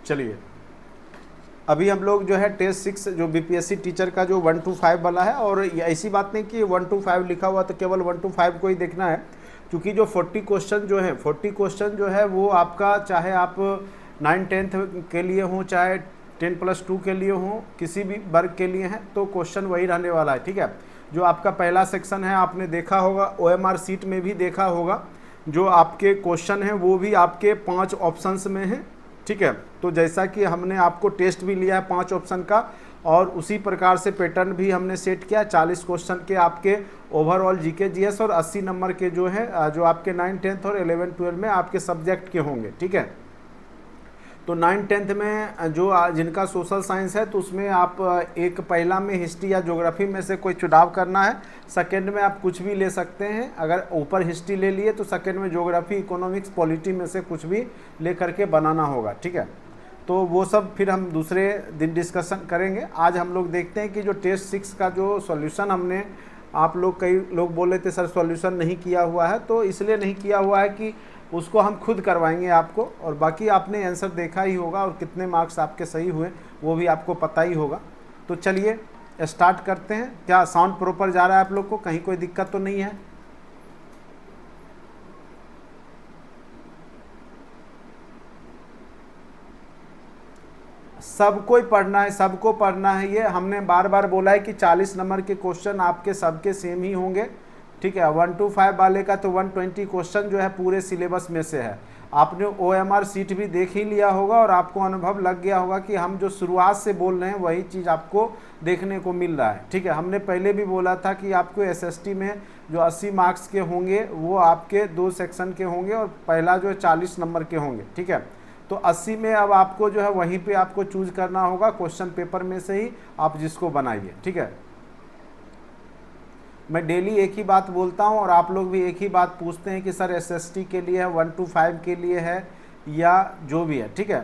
चलिए, अभी हम लोग जो है टेस्ट 6 जो बीपीएससी टीचर का जो 1 to 5 वाला है, और ऐसी बात नहीं कि 1 to 5 लिखा हुआ तो केवल 1 to 5 को ही देखना है, क्योंकि जो 40 क्वेश्चन जो है 40 क्वेश्चन जो है वो आपका चाहे आप 9-10 के लिए हों, चाहे 10+2 के लिए हों, किसी भी वर्ग के लिए हैं, तो क्वेश्चन वही रहने वाला है। ठीक है, जो आपका पहला सेक्शन है आपने देखा होगा, OMR सीट में भी देखा होगा, जो आपके क्वेश्चन हैं वो भी आपके 5 ऑप्शंस में हैं। ठीक है, तो जैसा कि हमने आपको टेस्ट भी लिया है 5 ऑप्शन का, और उसी प्रकार से पैटर्न भी हमने सेट किया। 40 क्वेश्चन के आपके ओवरऑल जीके जीएस और 80 नंबर के जो है जो आपके 9, 10 और 11, 12 में आपके सब्जेक्ट के होंगे। ठीक है, तो 9, 10 में जो जिनका सोशल साइंस है तो उसमें आप एक पहला में हिस्ट्री या ज्योग्राफी में से कोई चुनाव करना है, सेकंड में आप कुछ भी ले सकते हैं। अगर ऊपर हिस्ट्री ले लिए तो सेकंड में ज्योग्राफी, इकोनॉमिक्स, पॉलिटी में से कुछ भी ले करके बनाना होगा। ठीक है, तो वो सब फिर हम दूसरे दिन डिस्कशन करेंगे। आज हम लोग देखते हैं कि जो टेस्ट 6 का जो सॉल्यूशन हमने, आप लोग कई लोग बोले थे सर सॉल्यूशन नहीं किया हुआ है, तो इसलिए नहीं किया हुआ है कि उसको हम खुद करवाएंगे आपको, और बाकी आपने आंसर देखा ही होगा और कितने मार्क्स आपके सही हुए वो भी आपको पता ही होगा। तो चलिए स्टार्ट करते हैं। क्या साउंड प्रॉपर जा रहा है आप लोग को? कहीं कोई दिक्कत तो नहीं है? सबको ही पढ़ना है, सबको पढ़ना है। ये हमने बार बार बोला है कि 40 नंबर के क्वेश्चन आपके सबके सेम ही होंगे। ठीक है, 1 to 5 वाले का तो 120 क्वेश्चन जो है पूरे सिलेबस में से है। आपने OMR सीट भी देख ही लिया होगा और आपको अनुभव लग गया होगा कि हम जो शुरुआत से बोल रहे हैं वही चीज़ आपको देखने को मिल रहा है। ठीक है, हमने पहले भी बोला था कि आपको SST में जो 80 मार्क्स के होंगे वो आपके 2 सेक्शन के होंगे और पहला जो है 40 नंबर के होंगे। ठीक है, तो 80 में अब आपको जो है वहीं पे आपको चूज करना होगा क्वेश्चन पेपर में से ही, आप जिसको बनाइए। ठीक है, मैं डेली एक ही बात बोलता हूं और आप लोग भी एक ही बात पूछते हैं कि सर SST के लिए है, 1 to 5 के लिए है, या जो भी है। ठीक है,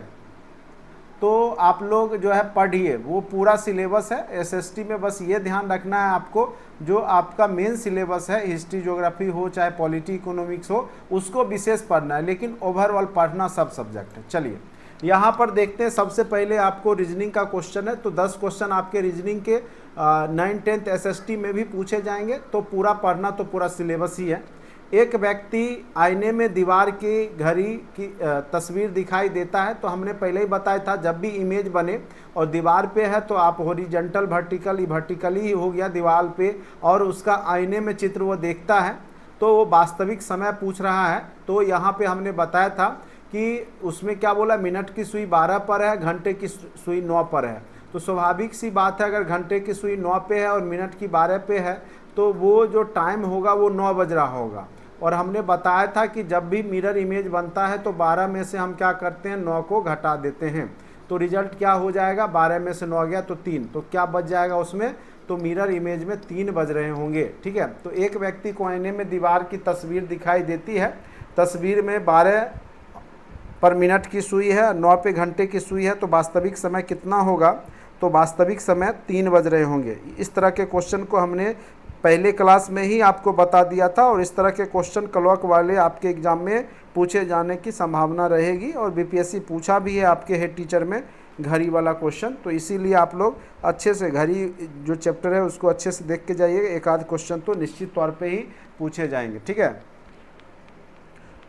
तो आप लोग जो है पढ़िए, वो पूरा सिलेबस है। SST में बस ये ध्यान रखना है आपको, जो आपका मेन सिलेबस है, हिस्ट्री ज्योग्राफी हो चाहे पॉलिटी इकोनॉमिक्स हो, उसको विशेष पढ़ना है, लेकिन ओवरऑल पढ़ना सब सब्जेक्ट है। चलिए यहाँ पर देखते हैं। सबसे पहले आपको रीजनिंग का क्वेश्चन है, तो 10 क्वेश्चन आपके रीजनिंग के 9, 10 SST में भी पूछे जाएंगे, तो पूरा पढ़ना तो पूरा सिलेबस ही है। एक व्यक्ति आईने में दीवार की घड़ी की तस्वीर दिखाई देता है, तो हमने पहले ही बताया था जब भी इमेज बने और दीवार पे है तो आप हॉरिजॉन्टल वर्टिकली ही हो गया दीवार पे, और उसका आईने में चित्र वो देखता है, तो वो वास्तविक समय पूछ रहा है। तो यहाँ पे हमने बताया था कि उसमें क्या बोला, मिनट की सुई 12 पर है, घंटे की सुई 9 पर है। तो स्वाभाविक सी बात है, अगर घंटे की सुई 9 पे है और मिनट की 12 पे है तो वो जो टाइम होगा वो 9 बज रहा होगा। और हमने बताया था कि जब भी मिरर इमेज बनता है तो 12 में से हम क्या करते हैं, 9 को घटा देते हैं, तो रिजल्ट क्या हो जाएगा, 12 में से 9 गया तो 3, तो क्या बच जाएगा उसमें, तो मिरर इमेज में 3 बज रहे होंगे। ठीक है, तो एक व्यक्ति को आईने में दीवार की तस्वीर दिखाई देती है, तस्वीर में 12 पर मिनट की सुई है, 9 पे घंटे की सुई है, तो वास्तविक समय कितना होगा, तो वास्तविक समय 3 बज रहे होंगे। इस तरह के क्वेश्चन को हमने पहले क्लास में ही आपको बता दिया था, और इस तरह के क्वेश्चन क्लॉक वाले आपके एग्जाम में पूछे जाने की संभावना रहेगी, और बीपीएससी पूछा भी है आपके हेड टीचर में घड़ी वाला क्वेश्चन। तो इसीलिए आप लोग अच्छे से घड़ी जो चैप्टर है उसको अच्छे से देख के जाइएगा, एक आध क्वेश्चन तो निश्चित तौर पे ही पूछे जाएंगे। ठीक है,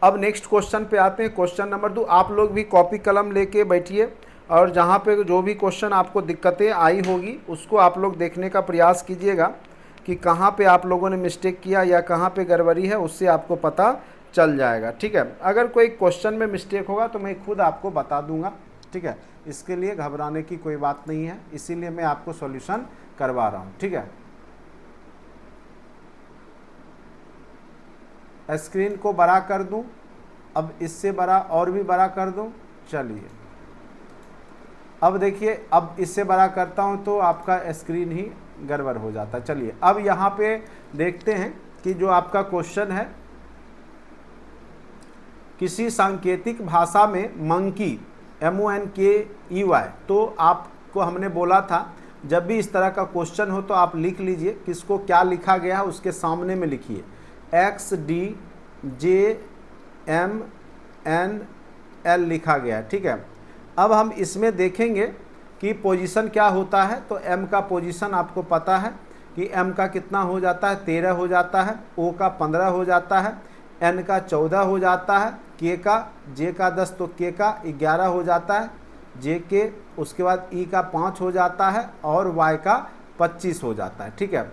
अब नेक्स्ट क्वेश्चन पे आते हैं। क्वेश्चन नंबर 2, आप लोग भी कॉपी कलम लेके बैठिए, और जहाँ पे जो भी क्वेश्चन आपको दिक्कतें आई होगी उसको आप लोग देखने का प्रयास कीजिएगा कि कहाँ पे आप लोगों ने मिस्टेक किया या कहाँ पे गड़बड़ी है, उससे आपको पता चल जाएगा। ठीक है, अगर कोई क्वेश्चन में मिस्टेक होगा तो मैं खुद आपको बता दूंगा। ठीक है, इसके लिए घबराने की कोई बात नहीं है, इसीलिए मैं आपको सॉल्यूशन करवा रहा हूँ। ठीक है, स्क्रीन को बड़ा कर दूं, अब इससे बड़ा और भी बड़ा कर दूं। चलिए अब देखिए, अब इससे बड़ा करता हूं तो आपका स्क्रीन ही गड़बड़ हो जाता है। चलिए अब यहाँ पे देखते हैं कि जो आपका क्वेश्चन है, किसी सांकेतिक भाषा में मंकी MONKEY, तो आपको हमने बोला था जब भी इस तरह का क्वेश्चन हो तो आप लिख लीजिए किसको क्या लिखा गया है, उसके सामने में लिखिए XDJMNL लिखा गया है। ठीक है, अब हम इसमें देखेंगे कि पोजीशन क्या होता है। तो m का पोजीशन आपको पता है कि m का कितना हो जाता है, 13 हो जाता है, o का 15 हो जाता है, n का 14 हो जाता है, j का 10 तो k का 11 हो जाता है, j के उसके बाद e का 5 हो जाता है और y का 25 हो जाता है। ठीक है,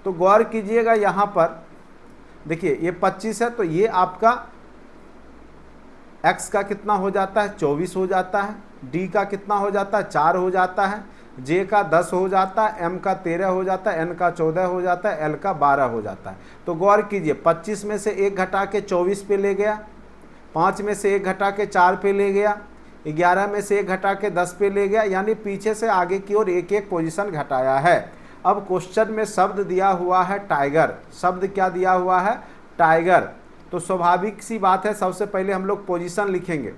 तो गौर कीजिएगा यहाँ पर देखिए ये 25 है तो ये आपका x का कितना हो जाता है, 24 हो जाता है, d का कितना हो जाता है, 4 हो जाता है, j का 10 हो जाता है, m का 13 हो जाता है, n का 14 हो जाता है, l का 12 हो जाता है। तो गौर कीजिए 25 में से 1 घटा के 24 पे ले गया, 5 में से 1 घटा के 4 पे ले गया, 11 में से 1 घटा के 10 पे ले गया, यानी पीछे से आगे की ओर एक एक पोजीशन घटाया है। अब क्वेश्चन में शब्द दिया हुआ है टाइगर, शब्द क्या दिया हुआ है, टाइगर। तो स्वाभाविक सी बात है, सबसे पहले हम लोग पोजीशन लिखेंगे।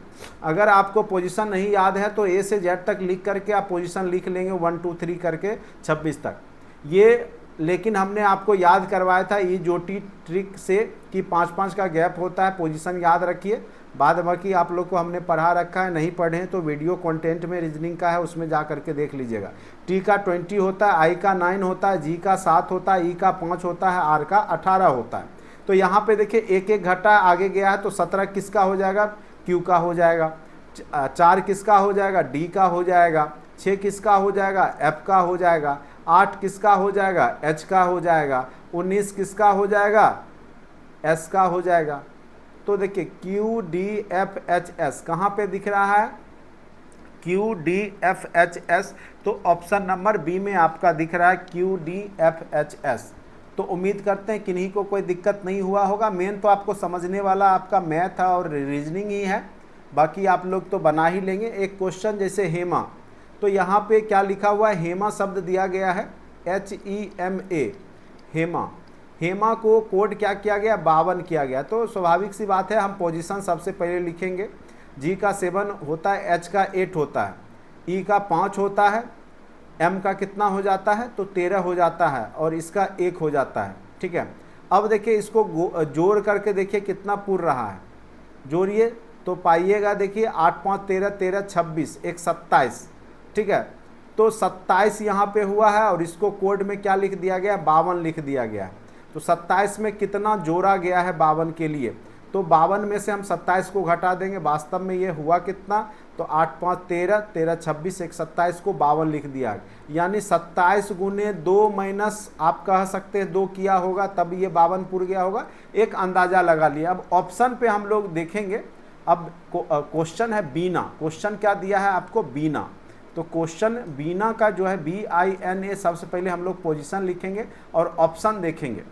अगर आपको पोजीशन नहीं याद है तो ए से जेड तक लिख करके आप पोजीशन लिख लेंगे 1 2 3 करके 26 तक। ये लेकिन हमने आपको याद करवाया था ये जोटी ट्रिक से कि 5-5 का गैप होता है, पोजीशन याद रखिए। बाद बाकी आप लोग को हमने पढ़ा रखा है, नहीं पढ़े तो वीडियो कंटेंट में रीजनिंग का है, उसमें जा करके देख लीजिएगा। टी का 20 होता है, आई का 9 होता है, जी का 7 होता है, ई का 5 होता है, आर का 18 होता है। तो यहाँ पे देखिए एक एक घटा आगे गया है तो 17 किसका हो जाएगा, क्यू का हो जाएगा, 4 किसका हो जाएगा, डी का हो जाएगा, 6 किसका हो जाएगा, एफ का हो जाएगा, 8 किसका हो जाएगा, एच का हो जाएगा, 19 किसका हो जाएगा, एस का हो जाएगा। तो देखिए Q D F H S कहाँ पे दिख रहा है, Q D F H S, तो ऑप्शन नंबर बी में आपका दिख रहा है Q D F H S. तो उम्मीद करते हैं किन्हीं को कोई दिक्कत नहीं हुआ होगा। मेन तो आपको समझने वाला आपका मैथ और रीजनिंग ही है, बाकी आप लोग तो बना ही लेंगे। एक क्वेश्चन जैसे हेमा, तो यहाँ पे क्या लिखा हुआ है, हेमा शब्द दिया गया है HEMA, हेमा। हेमा को कोड क्या किया गया, 52 किया गया। तो स्वाभाविक सी बात है हम पोजीशन सबसे पहले लिखेंगे। जी का 7 होता है, एच का 8 होता है, ई का 5 होता है, एम का कितना हो जाता है, तो 13 हो जाता है और इसका 1 हो जाता है। ठीक है, अब देखिए इसको जोड़ करके देखिए कितना पूर रहा है, जोड़िए तो पाइएगा। देखिए 8 5 13 13 26 1 27। ठीक है, तो 27 यहाँ पे हुआ है और इसको कोड में क्या लिख दिया गया, 52 लिख दिया गया है। तो 27 में कितना जोड़ा गया है 52 के लिए, तो 52 में से हम 27 को घटा देंगे। वास्तव में ये हुआ कितना, तो 8 5 13 13 26 1 27 को 52 लिख दिया, यानी 27 गुने 2 माइनस आप कह सकते हैं 2 किया होगा, तब ये 52 पूर गया होगा। एक अंदाजा लगा लिया। अब ऑप्शन पे हम लोग देखेंगे। अब क्वेश्चन है बीना, क्वेश्चन क्या दिया है आपको, बीना। तो क्वेश्चन बीना का जो है BINA, सबसे पहले हम लोग पोजीशन लिखेंगे और ऑप्शन देखेंगे।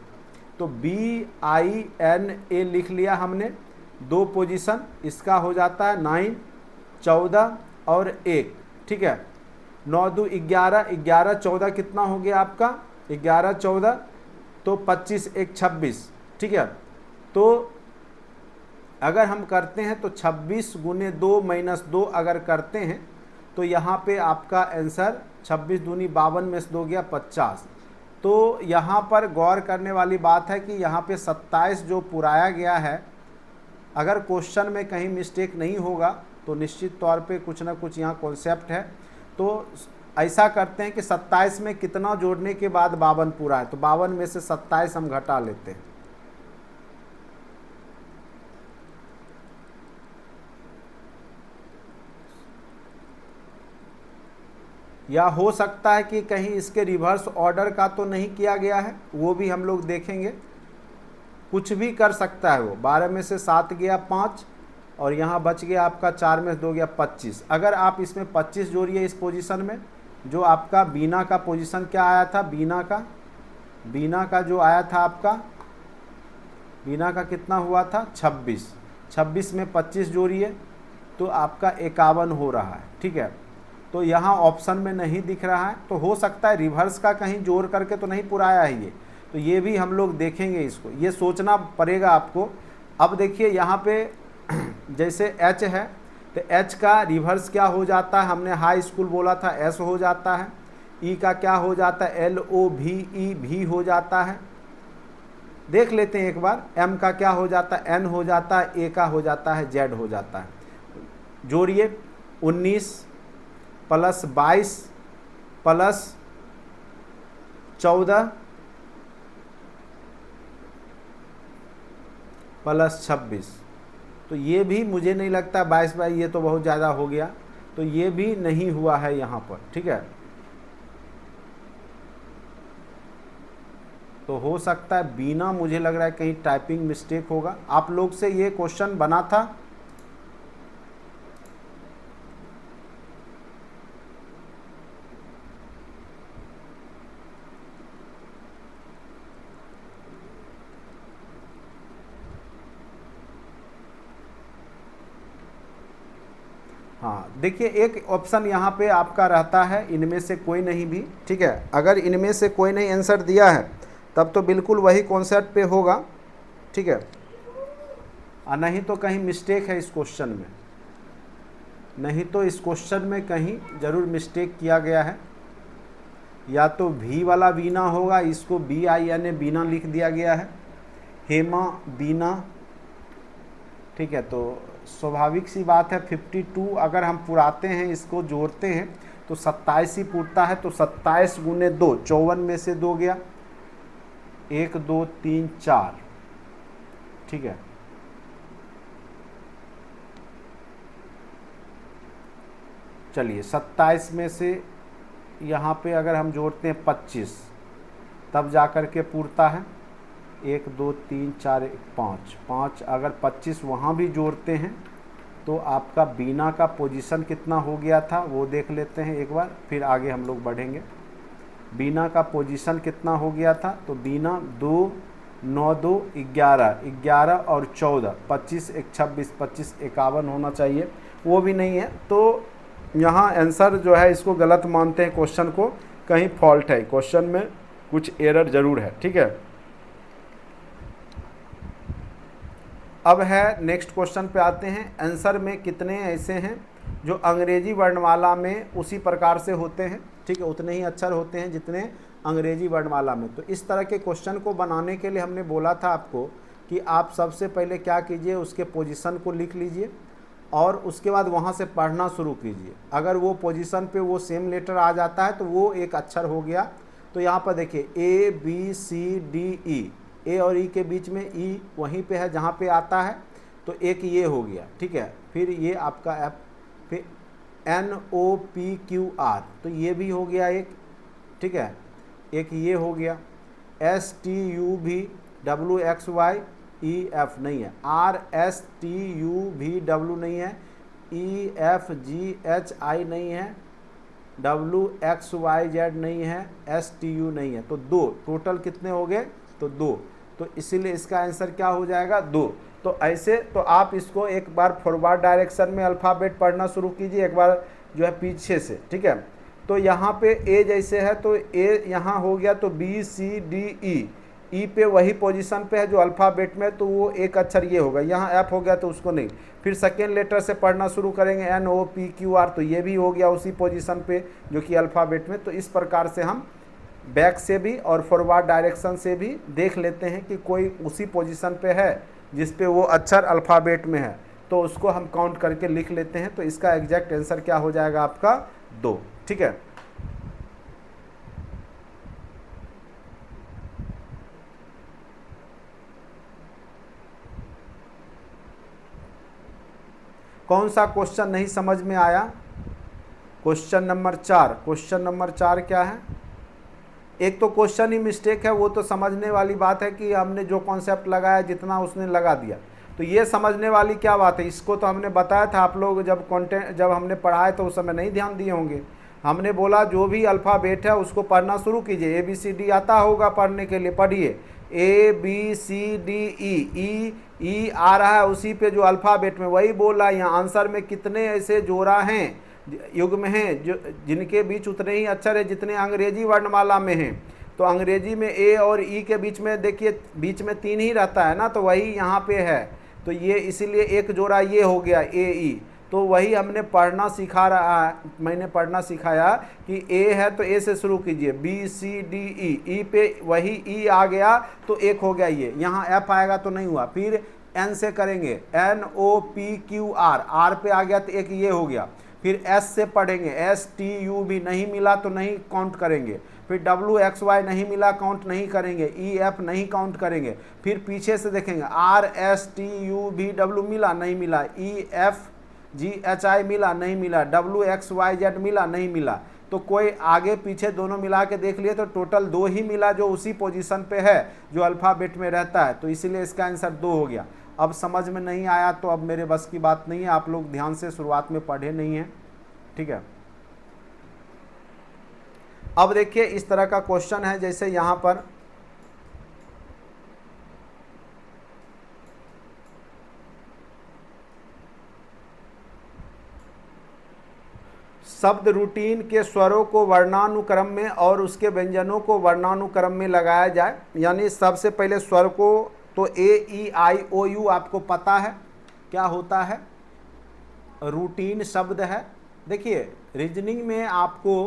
तो BINA लिख लिया हमने, 2 पोजीशन, इसका हो जाता है 9 14 और 1। ठीक है, 9 2 11, 11 14 कितना हो गया आपका, 11 14 तो 25 1 26। ठीक है, तो अगर हम करते हैं तो 26 गुने 2 माइनस 2 अगर करते हैं तो यहाँ पे आपका आंसर 26 दूनी 52 में से 2 गया 50। तो यहाँ पर गौर करने वाली बात है कि यहाँ पे 27 जो पुराया गया है, अगर क्वेश्चन में कहीं मिस्टेक नहीं होगा तो निश्चित तौर पे कुछ ना कुछ यहाँ कॉन्सेप्ट है। तो ऐसा करते हैं कि 27 में कितना जोड़ने के बाद 52 पूरा है, तो 52 में से 27 हम घटा लेते हैं। या हो सकता है कि कहीं इसके रिवर्स ऑर्डर का तो नहीं किया गया है, वो भी हम लोग देखेंगे। कुछ भी कर सकता है वो, 12 में से 7 गया 5 और यहाँ बच गया आपका 4 में से 2 गया 25। अगर आप इसमें 25 जोड़िए इस पोजीशन में, जो आपका बीना का पोजीशन क्या आया था, बीना का जो आया था आपका, बीना का कितना हुआ था 26, 26 में 25 जोड़िए तो आपका 51 हो रहा है। ठीक है, तो यहाँ ऑप्शन में नहीं दिख रहा है, तो हो सकता है रिवर्स का कहीं जोड़ करके तो नहीं पुराया है ये, तो ये भी हम लोग देखेंगे, इसको ये सोचना पड़ेगा आपको। अब देखिए यहाँ पे जैसे H है तो H का रिवर्स क्या हो जाता है, हमने हाई स्कूल बोला था S हो जाता है। E का क्या हो जाता है, LOVE भी हो जाता है। देख लेते हैं एक बार, M का क्या हो जाता है, N हो जाता है, A का हो जाता है Z हो जाता है। जोड़िए 19 प्लस 22 प्लस 14 प्लस 26। तो ये भी मुझे नहीं लगता 22 ये तो बहुत ज़्यादा हो गया, तो ये भी नहीं हुआ है यहाँ पर, ठीक है। तो हो सकता है बीना, मुझे लग रहा है कहीं टाइपिंग मिस्टेक होगा। आप लोग से ये क्वेश्चन बना था, हाँ देखिए एक ऑप्शन यहाँ पे आपका रहता है इनमें से कोई नहीं भी, ठीक है। अगर इनमें से कोई नहीं आंसर दिया है तब तो बिल्कुल वही कॉन्सेप्ट पे होगा, ठीक है। और नहीं तो कहीं मिस्टेक है इस क्वेश्चन में, नहीं तो इस क्वेश्चन में कहीं ज़रूर मिस्टेक किया गया है। या तो भी वाला बीना होगा, इसको BINA बीना लिख दिया गया है, हेमा बीना, ठीक है। तो स्वाभाविक सी बात है 52 अगर हम पुराते हैं, इसको जोड़ते हैं तो 27 ही पुरता है। तो 27 गुने 2 54 में से 2 गया, 1 2 3 4, ठीक है। चलिए 27 में से यहाँ पे अगर हम जोड़ते हैं 25 तब जा कर के पुरता है 1 2 3 4 1 5 5। अगर 25 वहाँ भी जोड़ते हैं तो आपका बीना का पोजीशन कितना हो गया था वो देख लेते हैं एक बार, फिर आगे हम लोग बढ़ेंगे। बीना का पोजीशन कितना हो गया था, तो बीना 2 9 2 11 11 और 14 25 1 26 25 51 होना चाहिए, वो भी नहीं है। तो यहाँ आंसर जो है इसको गलत मानते हैं, क्वेश्चन को कहीं फॉल्ट है, क्वेश्चन में कुछ एरर जरूर है, ठीक है। अब है नेक्स्ट क्वेश्चन पे आते हैं। आंसर में कितने ऐसे हैं जो अंग्रेजी वर्णमाला में उसी प्रकार से होते हैं, ठीक है, उतने ही अक्षर होते हैं जितने अंग्रेजी वर्णमाला में। तो इस तरह के क्वेश्चन को बनाने के लिए हमने बोला था आपको कि आप सबसे पहले क्या कीजिए, उसके पोजीशन को लिख लीजिए और उसके बाद वहाँ से पढ़ना शुरू कीजिए। अगर वो पोजीशन पे वो सेम लेटर आ जाता है तो वो एक अक्षर हो गया। तो यहाँ पर देखिए ABCDE, ए और ई के बीच में ई वहीं पे है जहाँ पे आता है, तो एक ये हो गया, ठीक है। फिर ये आपका एफ, फिर NOPQR, तो ये भी हो गया एक, ठीक है। एक ये हो गया STUVWXYEF नहीं है, RSTUVW नहीं है, EFGHI नहीं है, WXYZ नहीं है, STU नहीं है। तो 2 टोटल कितने हो गए, तो 2। तो इसीलिए इसका आंसर क्या हो जाएगा, 2। तो ऐसे तो आप इसको एक बार फॉरवर्ड डायरेक्शन में अल्फ़ाबेट पढ़ना शुरू कीजिए, एक बार जो है पीछे से, ठीक है। तो यहाँ पे ए जैसे है तो ए यहाँ हो गया, तो BCDE, ई पे वही पोजीशन पे है जो अल्फ़ाबेट में, तो वो एक अक्षर ये होगा। यहाँ एफ हो गया तो उसको नहीं, फिर सेकेंड लेटर से पढ़ना शुरू करेंगे NOPQR, तो ये भी हो गया उसी पोजीशन पे जो कि अल्फ़ाबेट में। तो इस प्रकार से हम बैक से भी और फॉरवर्ड डायरेक्शन से भी देख लेते हैं कि कोई उसी पोजीशन पे है जिस पे वो अक्षर अल्फ़ाबेट में है, तो उसको हम काउंट करके लिख लेते हैं। तो इसका एग्जैक्ट आंसर क्या हो जाएगा आपका, 2, ठीक है। कौन सा क्वेश्चन नहीं समझ में आया, क्वेश्चन नंबर 4। क्वेश्चन नंबर 4 क्या है, एक तो क्वेश्चन ही मिस्टेक है, वो तो समझने वाली बात है कि हमने जो कॉन्सेप्ट लगाया जितना उसने लगा दिया, तो ये समझने वाली क्या बात है। इसको तो हमने बताया था, आप लोग जब हमने पढ़ाया तो उस समय नहीं ध्यान दिए होंगे। हमने बोला जो भी अल्फ़ाबेट है उसको पढ़ना शुरू कीजिए, ABCD आता होगा पढ़ने के लिए, पढ़िए ABCDE, ई आ रहा है उसी पे जो अल्फ़ाबेट में, वही बोल रहा है। यहाँ आंसर में कितने ऐसे जोड़ा हैं, युग्म हैं जो जिनके बीच उतने ही अक्षर है जितने अंग्रेजी वर्णमाला में हैं। तो अंग्रेजी में ए और ई के बीच में देखिए बीच में 3 ही रहता है ना, तो वही यहाँ पे है, तो ये इसीलिए एक जोड़ा ये हो गया AE। तो वही हमने पढ़ना सिखा रहा है, मैंने पढ़ना सिखाया कि ए है तो ए से शुरू कीजिए, BCDE, ई पे वही ई आ गया तो एक हो गया ये, यहाँ एफ आएगा तो नहीं हुआ। फिर एन से करेंगे NOPQR, आर पे आ गया तो एक ये हो गया। फिर एस से पढ़ेंगे, एस टी यू भी नहीं मिला तो नहीं काउंट करेंगे, फिर डब्ल्यू एक्स वाई नहीं मिला काउंट नहीं करेंगे, ई एफ नहीं काउंट करेंगे, फिर पीछे से देखेंगे आर एस टी यू भी डब्ल्यू मिला नहीं मिला, E F G H I मिला नहीं मिला, डब्ल्यू एक्स वाई जेड मिला नहीं मिला, तो कोई आगे पीछे दोनों मिला के देख लिए तो टोटल 2 ही मिला जो उसी पोजीशन पे है जो अल्फ़ाबेट में रहता है, तो इसीलिए इसका आंसर 2 हो गया। अब समझ में नहीं आया तो अब मेरे बस की बात नहीं है, आप लोग ध्यान से शुरुआत में पढ़े नहीं हैं, ठीक है। अब देखिए इस तरह का क्वेश्चन है, जैसे यहाँ पर शब्द रूटीन के स्वरों को वर्णानुक्रम में और उसके व्यंजनों को वर्णानुक्रम में लगाया जाए। यानी सबसे पहले स्वर को तो ए ई आई ओ यू आपको पता है क्या होता है, रूटीन शब्द है। देखिए रीजनिंग में आपको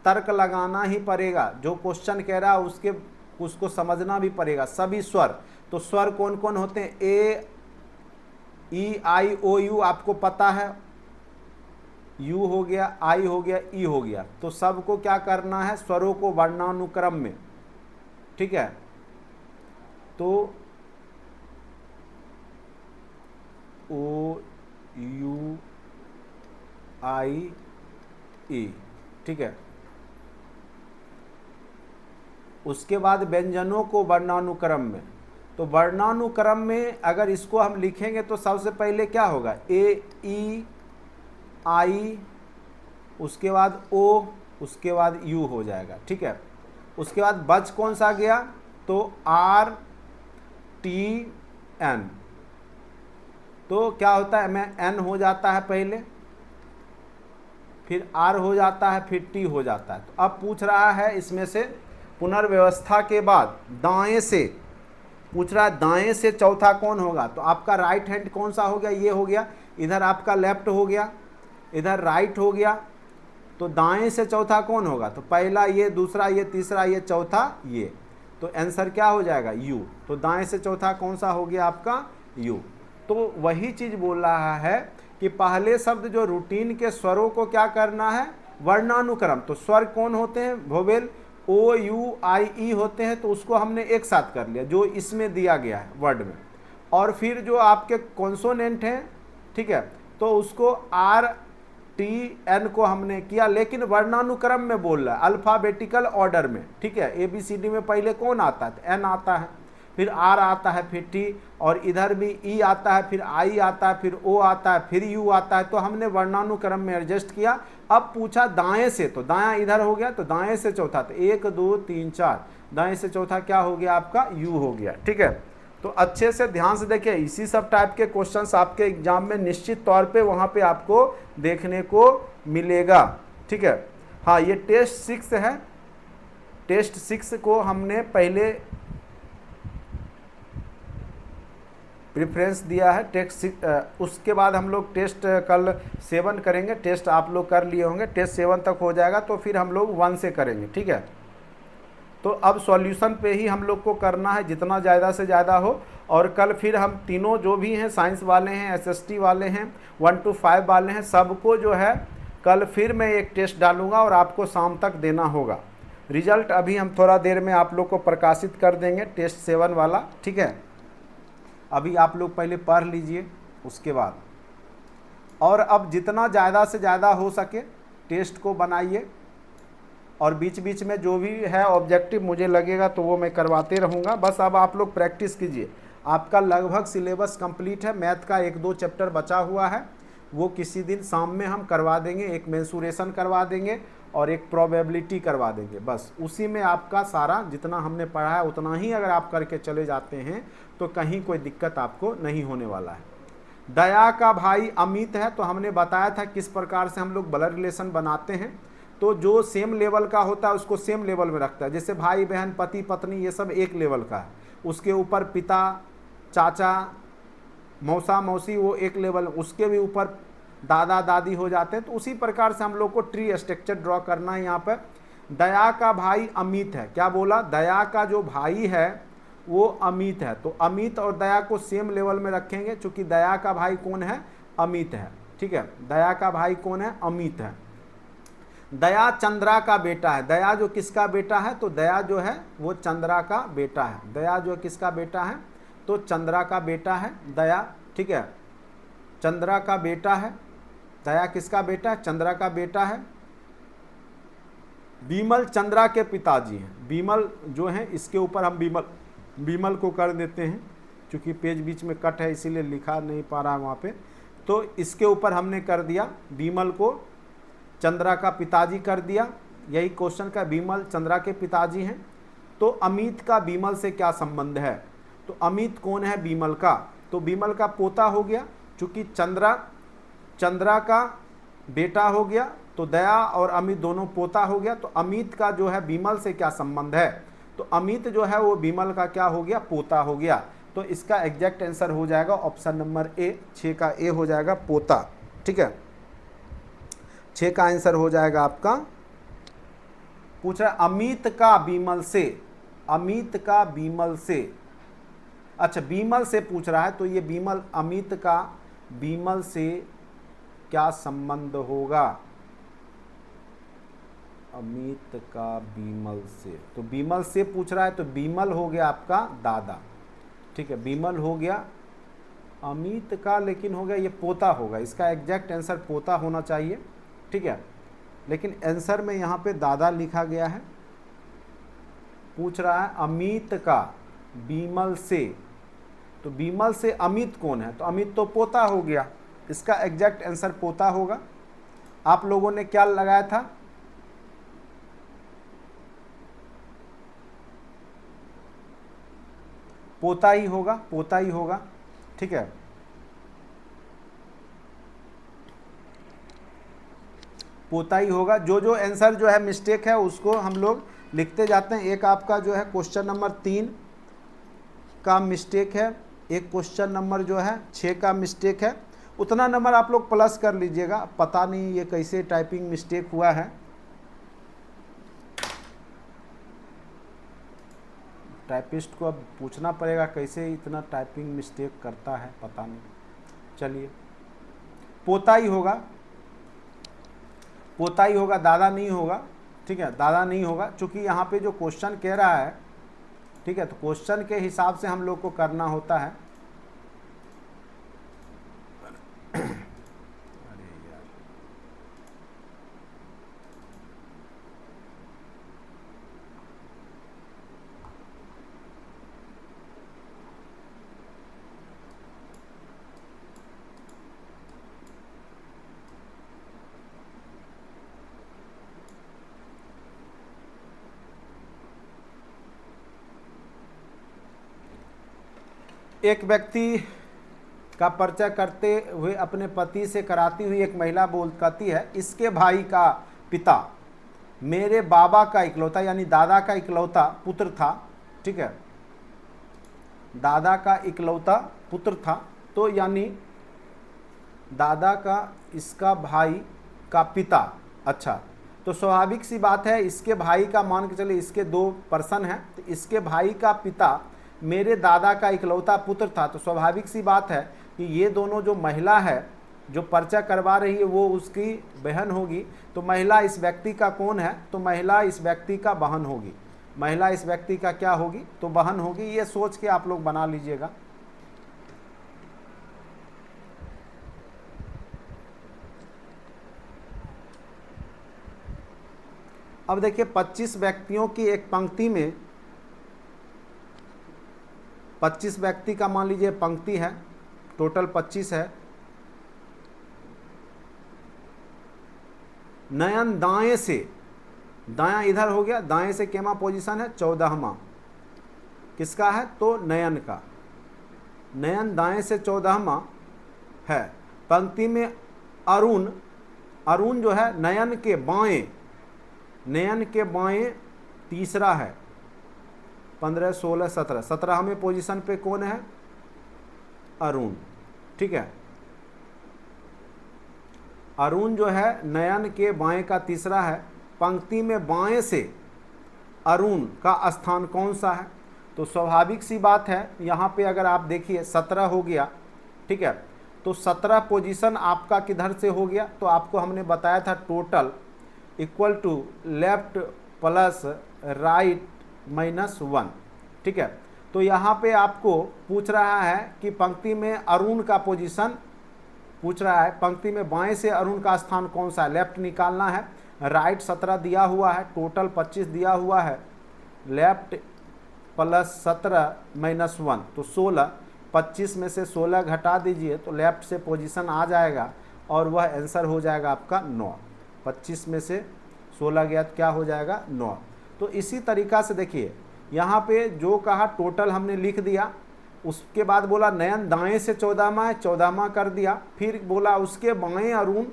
तर्क लगाना ही पड़ेगा, जो क्वेश्चन कह रहा है उसको समझना भी पड़ेगा। सभी स्वर, तो स्वर कौन कौन होते हैं, ए ई आई ओ यू आपको पता है, यू हो गया, आई हो गया, ई हो गया, तो सबको क्या करना है, स्वरों को वर्णानुक्रम में, ठीक है। तो ओ यू आई ई, ठीक है। उसके बाद व्यंजनों को वर्णानुक्रम में, तो वर्णानुक्रम में अगर इसको हम लिखेंगे तो सबसे पहले क्या होगा, ए ई आई, उसके बाद ओ, उसके बाद यू हो जाएगा, ठीक है। उसके बाद बच कौन सा गया, तो आर टी एन, तो क्या होता है, में एन हो जाता है पहले, फिर आर हो जाता है, फिर टी हो जाता है। तो अब पूछ रहा है इसमें से पुनर्व्यवस्था के बाद दाएं से पूछ रहा है, दाएं से चौथा कौन होगा, तो आपका राइट हैंड कौन सा हो गया, ये हो गया, इधर आपका लेफ्ट हो गया, इधर राइट हो गया, तो दाएं से चौथा कौन होगा, तो पहला ये, दूसरा ये, तीसरा ये, चौथा ये, तो आंसर क्या हो जाएगा, यू। तो दाएं से चौथा कौन सा हो गया आपका, यू। तो वही चीज बोल रहा है कि पहले शब्द जो रूटीन के स्वरों को क्या करना है, वर्णानुक्रम। तो स्वर कौन होते हैं, वोवेल ओ यू आई ई होते हैं, तो उसको हमने एक साथ कर लिया जो इसमें दिया गया है वर्ड में। और फिर जो आपके कॉन्सोनेंट हैं, ठीक है, तो उसको आर टी एन को हमने किया, लेकिन वर्णानुक्रम में बोल रहा है, अल्फाबेटिकल ऑर्डर में, ठीक है। ए बी सी डी में पहले कौन आता है, एन आता है, फिर आर आता है, फिर टी, और इधर भी ई आता है, फिर आई आता है, फिर ओ आता है, फिर यू आता है। तो हमने वर्णानुक्रम में एडजस्ट किया। अब पूछा दाएं से, तो दायां इधर हो गया, तो दाएं से चौथा, तो 1 2 3 4, दाएं से चौथा क्या हो गया आपका, यू हो गया, ठीक है। तो अच्छे से ध्यान से देखिए, इसी सब टाइप के क्वेश्चंस आपके एग्जाम में निश्चित तौर पे वहाँ पे आपको देखने को मिलेगा, ठीक है। हाँ, ये टेस्ट 6 है, टेस्ट 6 को हमने पहले प्रेफरेंस दिया है, टेस्ट उसके बाद हम लोग टेस्ट कल 7 करेंगे। टेस्ट आप लोग कर लिए होंगे, टेस्ट 7 तक हो जाएगा, तो फिर हम लोग 1 से करेंगे, ठीक है। तो अब सॉल्यूशन पे ही हम लोग को करना है, जितना ज़्यादा से ज़्यादा हो। और कल फिर हम तीनों जो भी हैं, साइंस वाले हैं, एसएसटी वाले हैं, 1 to 5 वाले हैं, सबको जो है कल फिर मैं एक टेस्ट डालूंगा और आपको शाम तक देना होगा। रिजल्ट अभी हम थोड़ा देर में आप लोग को प्रकाशित कर देंगे, टेस्ट 7 वाला, ठीक है। अभी आप लोग पहले पढ़ लीजिए उसके बाद, और अब जितना ज़्यादा से ज़्यादा हो सके टेस्ट को बनाइए, और बीच बीच में जो भी है ऑब्जेक्टिव मुझे लगेगा तो वो मैं करवाते रहूँगा। बस अब आप लोग प्रैक्टिस कीजिए। आपका लगभग सिलेबस कंप्लीट है, मैथ का 1-2 चैप्टर बचा हुआ है, वो किसी दिन शाम में हम करवा देंगे। एक मेंसुरेशन करवा देंगे और एक प्रोबेबिलिटी करवा देंगे। बस उसी में आपका सारा जितना हमने पढ़ा है उतना ही अगर आप करके चले जाते हैं तो कहीं कोई दिक्कत आपको नहीं होने वाला है। दया का भाई अमित है, तो हमने बताया था किस प्रकार से हम लोग ब्लड रिलेशन बनाते हैं। तो जो सेम लेवल का होता है उसको सेम लेवल में रखता है, जैसे भाई बहन, पति पत्नी, ये सब एक लेवल का है। उसके ऊपर पिता, चाचा, मौसा, मौसी, वो एक लेवल, उसके भी ऊपर दादा दादी हो जाते हैं। तो उसी प्रकार से हम लोग को ट्री स्ट्रक्चर ड्रॉ करना है। यहाँ पर दया का भाई अमित है, क्या बोला, दया का जो भाई है वो अमित है, तो अमित और दया को सेम लेवल में रखेंगे, चूंकि दया का भाई कौन है, अमित है, ठीक है। दया का भाई कौन है? अमित है। दया चंद्रा का बेटा है। दया जो किसका बेटा है? तो दया जो है वो चंद्रा का बेटा है। दया जो किसका बेटा है? तो चंद्रा का बेटा है दया, ठीक है, चंद्रा का बेटा है। दया किसका बेटा है? चंद्रा का बेटा है। बीमल चंद्रा के पिताजी हैं। बीमल जो है इसके ऊपर हम बीमल को कर देते हैं, क्योंकि पेज बीच में कट है इसीलिए लिखा नहीं पा रहा है वहाँ पे। तो इसके ऊपर हमने कर दिया, बीमल को चंद्रा का पिताजी कर दिया। यही क्वेश्चन का, बीमल चंद्रा के पिताजी हैं। तो अमित का बीमल से क्या संबंध है? तो अमित कौन है? बीमल का। तो बीमल का पोता हो गया, चूंकि चंद्रा का बेटा हो गया, तो दया और अमित दोनों पोता हो गया। तो अमित का जो है बीमल से क्या संबंध है? तो अमित जो है वो बीमल का क्या हो गया? पोता हो गया। तो इसका एग्जैक्ट आंसर हो जाएगा ऑप्शन नंबर ए, 6 का ए हो जाएगा, पोता। ठीक है, 6 का आंसर हो जाएगा आपका। पूछ रहा है अमित का बीमल से, अमित का बीमल से, अच्छा बीमल से पूछ रहा है, तो ये बीमल, अमित का बीमल से क्या संबंध होगा? अमित का बीमल से, तो बीमल से पूछ रहा है, तो बीमल हो गया आपका दादा। ठीक है, बीमल हो गया, अमित का लेकिन हो गया ये पोता होगा। इसका एग्जैक्ट आंसर पोता होना चाहिए। ठीक है, लेकिन आंसर में यहाँ पे दादा लिखा गया है। पूछ रहा है अमित का बीमल से, तो बीमल से अमित कौन है? तो अमित तो पोता हो गया। इसका एग्जैक्ट आंसर पोता होगा। आप लोगों ने क्या लगाया था? पोता ही होगा, पोता ही होगा। ठीक है, पोता ही होगा। जो जो आंसर जो है मिस्टेक है उसको हम लोग लिखते जाते हैं। एक आपका जो है क्वेश्चन नंबर 3 का मिस्टेक है, एक क्वेश्चन नंबर जो है 6 का मिस्टेक है। उतना नंबर आप लोग प्लस कर लीजिएगा। पता नहीं ये कैसे टाइपिंग मिस्टेक हुआ है। टाइपिस्ट को अब पूछना पड़ेगा कैसे इतना टाइपिंग मिस्टेक करता है, पता नहीं। चलिए, पोता ही होगा, पोता ही होगा, दादा नहीं होगा। ठीक है, दादा नहीं होगा, चूंकि यहाँ पे जो क्वेश्चन कह रहा है, ठीक है, तो क्वेश्चन के हिसाब से हम लोग को करना होता है। अरे यार, एक व्यक्ति का परिचय करते हुए अपने पति से कराती हुई एक महिला कहती है, इसके भाई का पिता मेरे बाबा का इकलौता, यानी दादा का इकलौता पुत्र था। ठीक है, दादा का इकलौता पुत्र था। तो यानी दादा का, इसका भाई का पिता। अच्छा, तो स्वाभाविक सी बात है, इसके भाई का, मान के चले इसके 2 पर्सन हैं, तो इसके भाई का पिता मेरे दादा का इकलौता पुत्र था। तो स्वाभाविक सी बात है कि ये दोनों जो महिला है जो परिचय करवा रही है वो उसकी बहन होगी। तो महिला इस व्यक्ति का कौन है? तो महिला इस व्यक्ति का बहन होगी। महिला इस व्यक्ति का क्या होगी? तो बहन होगी। ये सोच के आप लोग बना लीजिएगा। अब देखिए 25 व्यक्तियों की एक पंक्ति में, 25 व्यक्ति का मान लीजिए पंक्ति है, टोटल 25 है। नयन दाएं से, दायां इधर हो गया, दाएं से केमा पोजीशन है? 14वां। किसका है? तो नयन का। नयन दाएं से 14वां है। पंक्ति में अरुण, अरुण जो है नयन के बाएं, नयन के बाएं तीसरा है। 15, 16, 17, 17वें पोजीशन पे कौन है? अरुण। ठीक है, अरुण जो है नयन के बाएं का तीसरा है। पंक्ति में बाएं से अरुण का स्थान कौन सा है? तो स्वाभाविक सी बात है, यहाँ पे अगर आप देखिए 17 हो गया। ठीक है, तो 17 पोजीशन आपका किधर से हो गया, तो आपको हमने बताया था total equal to left plus right minus 1। ठीक है, तो यहाँ पे आपको पूछ रहा है कि पंक्ति में अरुण का पोजीशन पूछ रहा है, पंक्ति में बाएं से अरुण का स्थान कौन सा है, लेफ्ट निकालना है। राइट 17 दिया हुआ है, टोटल 25 दिया हुआ है, लेफ्ट प्लस 17 माइनस 1 तो 16, 25 में से 16 घटा दीजिए तो लेफ्ट से पोजीशन आ जाएगा और वह आंसर हो जाएगा आपका 9। 25 में से 16 गया तो क्या हो जाएगा 9। तो इसी तरीक़ा से देखिए यहाँ पे जो कहा टोटल हमने लिख दिया, उसके बाद बोला नयन दाएं से 14वां है, 14वां कर दिया, फिर बोला उसके बाएं अरुण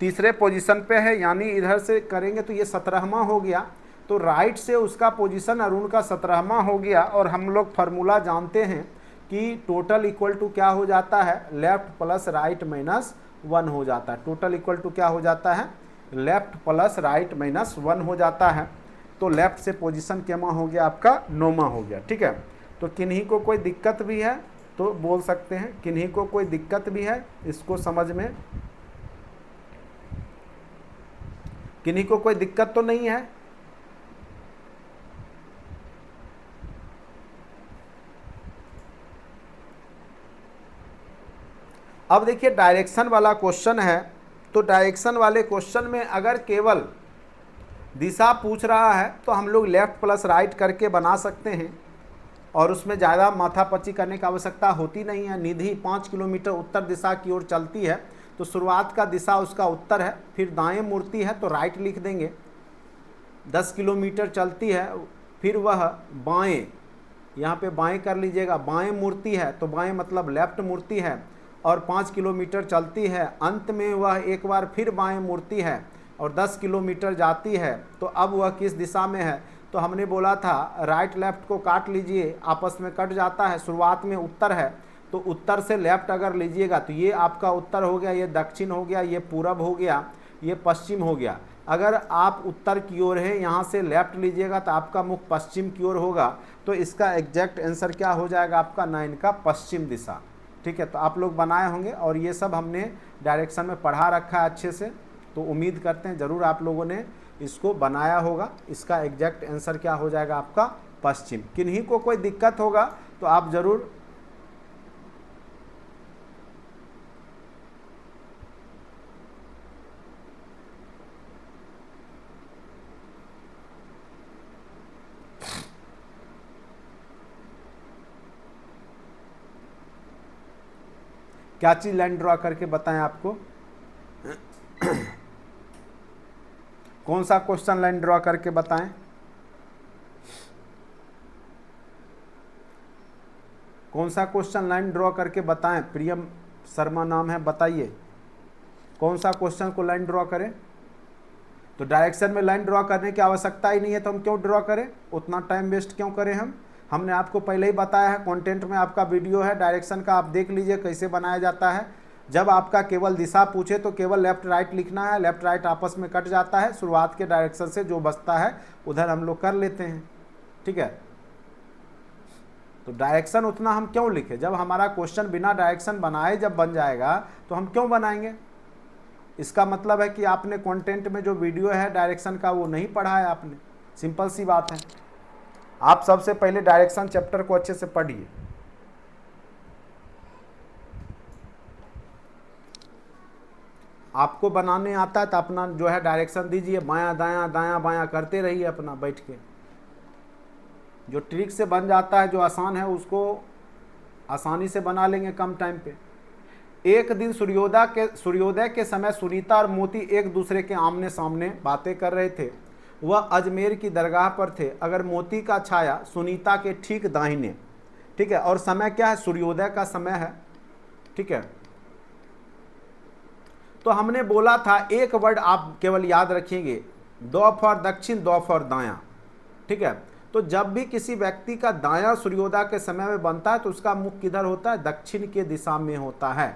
तीसरे पोजीशन पे है, यानी इधर से करेंगे तो ये 17वां हो गया, तो राइट से उसका पोजीशन अरुण का 17वां हो गया। और हम लोग फार्मूला जानते हैं कि टोटल इक्वल टू क्या हो जाता है, लेफ्ट प्लस राइट माइनस 1 हो जाता है। टोटल इक्वल टू क्या हो जाता है, लेफ्ट प्लस राइट माइनस 1 हो जाता है। तो लेफ्ट से पोजीशन केमा हो गया आपका 9वां हो गया। ठीक है, तो किन्हीं को कोई दिक्कत भी है तो बोल सकते हैं, किन्हीं को कोई दिक्कत भी है इसको समझ में, किन्हीं को कोई दिक्कत तो नहीं है। अब देखिए डायरेक्शन वाला क्वेश्चन है, तो डायरेक्शन वाले क्वेश्चन में अगर केवल दिशा पूछ रहा है तो हम लोग लेफ्ट प्लस राइट करके बना सकते हैं और उसमें ज़्यादा माथापच्ची करने की आवश्यकता होती नहीं है। निधि 5 किलोमीटर उत्तर दिशा की ओर चलती है, तो शुरुआत का दिशा उसका उत्तर है, फिर दाएं मुड़ती है तो राइट लिख देंगे। 10 किलोमीटर चलती है, फिर वह बाएं, यहाँ पे बाएं कर लीजिएगा, बाएं मुड़ती है तो बाएं मतलब लेफ्ट मुड़ती है, और 5 किलोमीटर चलती है, अंत में वह एक बार फिर बाएं मुड़ती है और 10 किलोमीटर जाती है। तो अब वह किस दिशा में है, तो हमने बोला था राइट लेफ्ट को काट लीजिए, आपस में कट जाता है। शुरुआत में उत्तर है तो उत्तर से लेफ्ट अगर लीजिएगा तो ये आपका उत्तर हो गया, ये दक्षिण हो गया, ये पूरब हो गया, ये पश्चिम हो गया। अगर आप उत्तर की ओर है, यहाँ से लेफ्ट लीजिएगा तो आपका मुख पश्चिम की ओर होगा, तो इसका एग्जैक्ट आंसर क्या हो जाएगा आपका 9 का पश्चिम दिशा। ठीक है, तो आप लोग बनाए होंगे और ये सब हमने डायरेक्शन में पढ़ा रखा है अच्छे से, तो उम्मीद करते हैं ज़रूर आप लोगों ने इसको बनाया होगा। इसका एग्जैक्ट आंसर क्या हो जाएगा आपका पश्चिम। किन्हीं को कोई दिक्कत होगा तो आप ज़रूर क्या चीज़ लाइन ड्रॉ करके बताएं आपको कौन सा क्वेश्चन लाइन ड्रॉ करके बताएं। कौन सा क्वेश्चन लाइन ड्रॉ करके बताएं। प्रियम शर्मा नाम है, बताइए कौन सा क्वेश्चन को लाइन ड्रॉ करें। तो डायरेक्शन में लाइन ड्रॉ करने की आवश्यकता ही नहीं है तो हम क्यों ड्रॉ करें, उतना टाइम वेस्ट क्यों करें। हमने आपको पहले ही बताया है, कंटेंट में आपका वीडियो है डायरेक्शन का, आप देख लीजिए कैसे बनाया जाता है। जब आपका केवल दिशा पूछे तो केवल लेफ्ट राइट लिखना है, लेफ्ट राइट आपस में कट जाता है, शुरुआत के डायरेक्शन से जो बचता है उधर हम लोग कर लेते हैं। ठीक है, तो डायरेक्शन उतना हम क्यों लिखे, जब हमारा क्वेश्चन बिना डायरेक्शन बनाए जब बन जाएगा तो हम क्यों बनाएंगे। इसका मतलब है कि आपने कंटेंट में जो वीडियो है डायरेक्शन का वो नहीं पढ़ा है आपने, सिंपल सी बात है। आप सबसे पहले डायरेक्शन चैप्टर को अच्छे से पढ़िए। आपको बनाने आता है तो अपना जो है डायरेक्शन दीजिए, बायां दायां दायां बायां करते रहिए अपना बैठ के। जो ट्रिक से बन जाता है, जो आसान है, उसको आसानी से बना लेंगे कम टाइम पे। एक दिन सूर्योदय के समय सुनीता और मोती एक दूसरे के आमने सामने बातें कर रहे थे। वह अजमेर की दरगाह पर थे। अगर मोती का छाया सुनीता के ठीक दाहिने, ठीक है, और समय क्या है, सूर्योदय का समय है। ठीक है, तो हमने बोला था एक वर्ड आप केवल याद रखेंगे, दो फॉर दक्षिण दो फॉर दायां। ठीक है, तो जब भी किसी व्यक्ति का दायां सूर्योदय के समय में बनता है तो उसका मुख किधर होता है, दक्षिण के दिशा में होता है।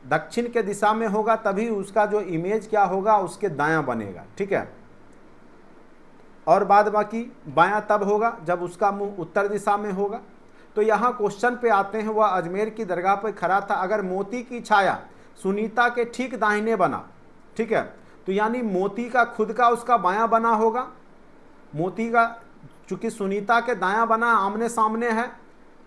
दक्षिण के दिशा में होगा तभी उसका जो इमेज क्या होगा, उसके दायां बनेगा। ठीक है, और बाद बाकी बायां तब होगा जब उसका मुंह उत्तर दिशा में होगा। तो यहाँ क्वेश्चन पे आते हैं, वह अजमेर की दरगाह पर खड़ा था, अगर मोती की छाया सुनीता के ठीक दाहिने बना, ठीक है, तो यानी मोती का खुद का उसका बायां बना होगा, मोती का चूंकि सुनीता के दायां बना आमने सामने है,